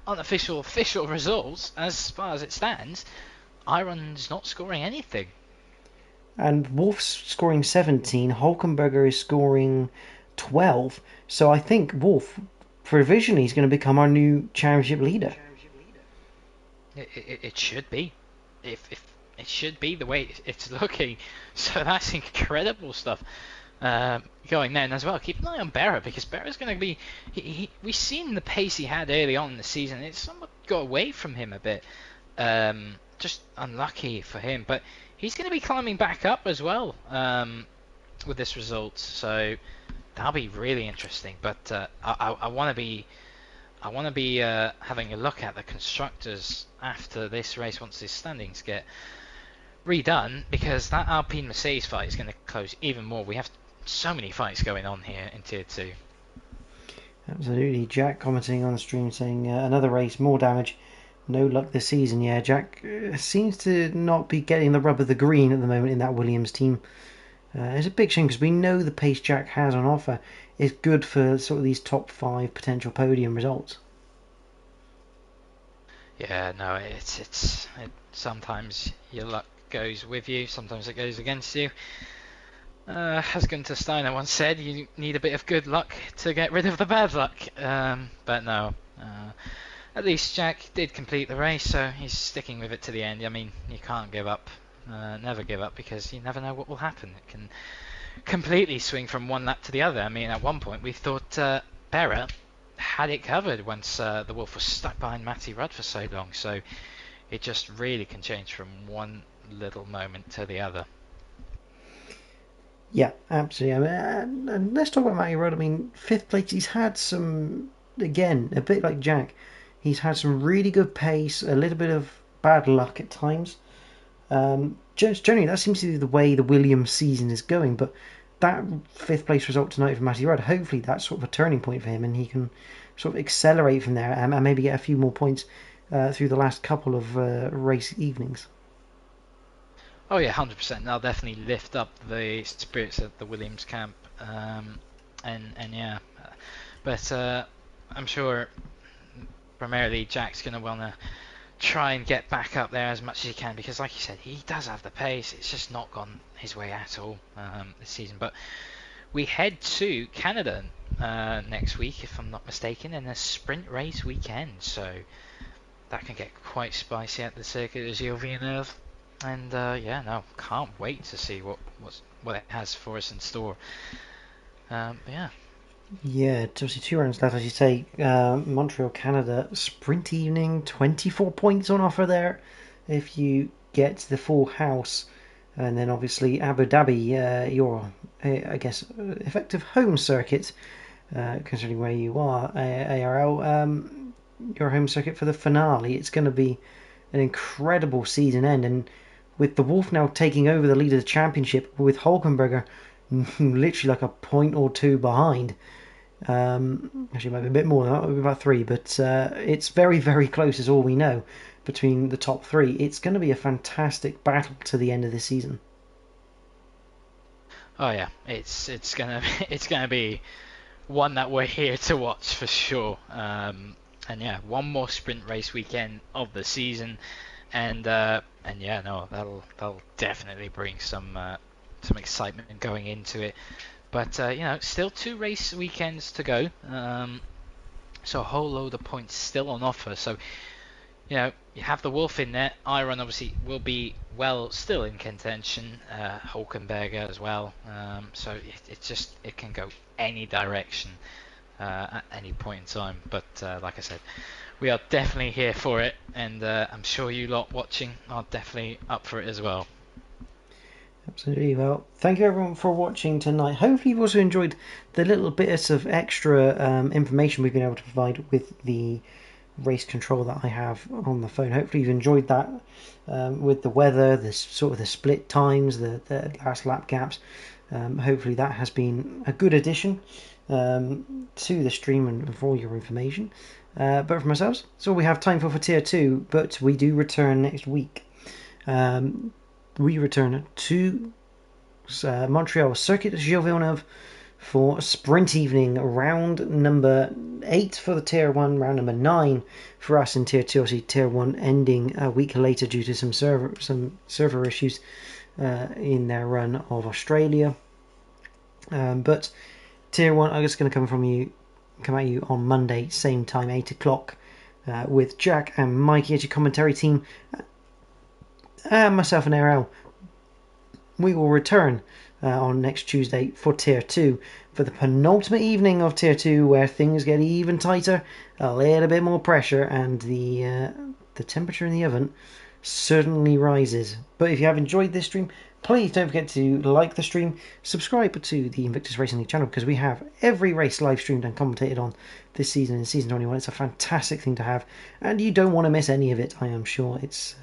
unofficial official results, as far as it stands, Iron's not scoring anything. And Wolf's scoring 17. Hulkenberger is scoring 12. So I think Wolf provisionally is going to become our new championship leader. It should be. If it should be the way it's looking. So that's incredible stuff. Going then as well. Keep an eye on Berra, because Berra's going to be. We've seen the pace he had early on in the season. It's somewhat got away from him a bit. Just unlucky for him, but he's going to be climbing back up as well with this result. So that'll be really interesting. But I want to be. I want to be having a look at the constructors after this race once these standings get redone, because that Alpine Mercedes fight is going to close even more. We have so many fights going on here in Tier 2. Absolutely. Jack commenting on the stream saying another race, more damage, no luck this season. Yeah, Jack seems to not be getting the rub of the green at the moment in that Williams team. It's a big shame, because we know the pace Jack has on offer is good for sort of these top 5 potential podium results. Yeah, no, it's sometimes your luck goes with you, sometimes it goes against you. As Gunther Steiner once said, you need a bit of good luck to get rid of the bad luck. But no, at least Jack did complete the race, so he's sticking with it to the end. I mean, you can't give up, never give up, because you never know what will happen. It can completely swing from one lap to the other. I mean, at one point we thought Berra had it covered once the Wolf was stuck behind Matty Rudd for so long, so it just really can change from one little moment to the other. Yeah, absolutely. I mean, and let's talk about Matty Rudd. I mean, 5th place, he's had some, again, a bit like Jack, he's had some really good pace, a little bit of bad luck at times. Generally, that seems to be the way the Williams season is going, but that 5th place result tonight for Matty Rudd, hopefully that's sort of a turning point for him, and he can sort of accelerate from there and maybe get a few more points through the last couple of race evenings. Oh yeah, 100%. That'll definitely lift up the spirits of the Williams camp, and yeah, but I'm sure primarily Jack's going to want to try and get back up there as much as he can, because like you said, he does have the pace. It's just not gone his way at all this season. But we head to Canada next week, if I'm not mistaken, in a sprint race weekend, so that can get quite spicy at the Circuit de Gilles Villeneuve. And yeah, no, can't wait to see what it has for us in store. Yeah. Yeah, obviously 2 rounds left, as you say. Montreal, Canada, sprint evening, 24 points on offer there if you get the full house. And then obviously Abu Dhabi, your, I guess, effective home circuit, considering where you are, ARL, your home circuit for the finale. It's going to be an incredible season end, and with the Wolf now taking over the lead of the championship, with Hulkenberger literally like a point or two behind. Actually, maybe a bit more than that, maybe about 3, but it's very, very close, is all we know, between the top 3. It's going to be a fantastic battle to the end of the season. Oh yeah, it's gonna be one that we're here to watch for sure. And yeah, one more sprint race weekend of the season, and yeah, no, that'll definitely bring some excitement going into it. But still 2 race weekends to go. So a whole load of points still on offer. So you have the Wolf in there. Iron obviously will be still in contention. Hulkenberger as well. So it can go any direction at any point in time. But like I said, we are definitely here for it, and I'm sure you lot watching are definitely up for it as well. Absolutely. Well, thank you everyone for watching tonight. Hopefully you've also enjoyed the little bits of extra information we've been able to provide with the race control that I have on the phone. Hopefully you've enjoyed that with the weather, the sort of the split times, the last lap gaps. Hopefully that has been a good addition to the stream and for your information. But for myself, that's all we have time for Tier 2, but we do return next week. We return to Montreal Circuit Gilles Villeneuve for sprint evening, round number 8 for the Tier 1, round number 9 for us in Tier 2. Obviously, Tier 1 ending a week later due to some server issues in their run of Australia. But Tier 1 are just going to come at you on Monday, same time, 8 o'clock, with Jack and Mikey as your commentary team, and myself and ARL. We will return on next Tuesday for Tier 2 for the penultimate evening of Tier 2, where things get even tighter, a little bit more pressure, and the temperature in the oven certainly rises. But if you have enjoyed this stream, please don't forget to like the stream, subscribe to the Invictus Racing League channel, because we have every race live streamed and commentated on this season in Season 21. It's a fantastic thing to have, and you don't want to miss any of it. I am sure it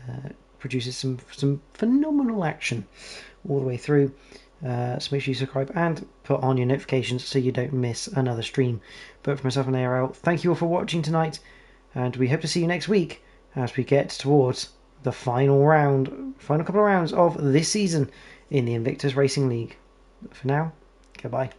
produces some phenomenal action all the way through. So make sure you subscribe and put on your notifications so you don't miss another stream. But for myself and ARL, thank you all for watching tonight, and we hope to see you next week as we get towards the final couple of rounds of this season in the Invictus Racing League. For now, goodbye.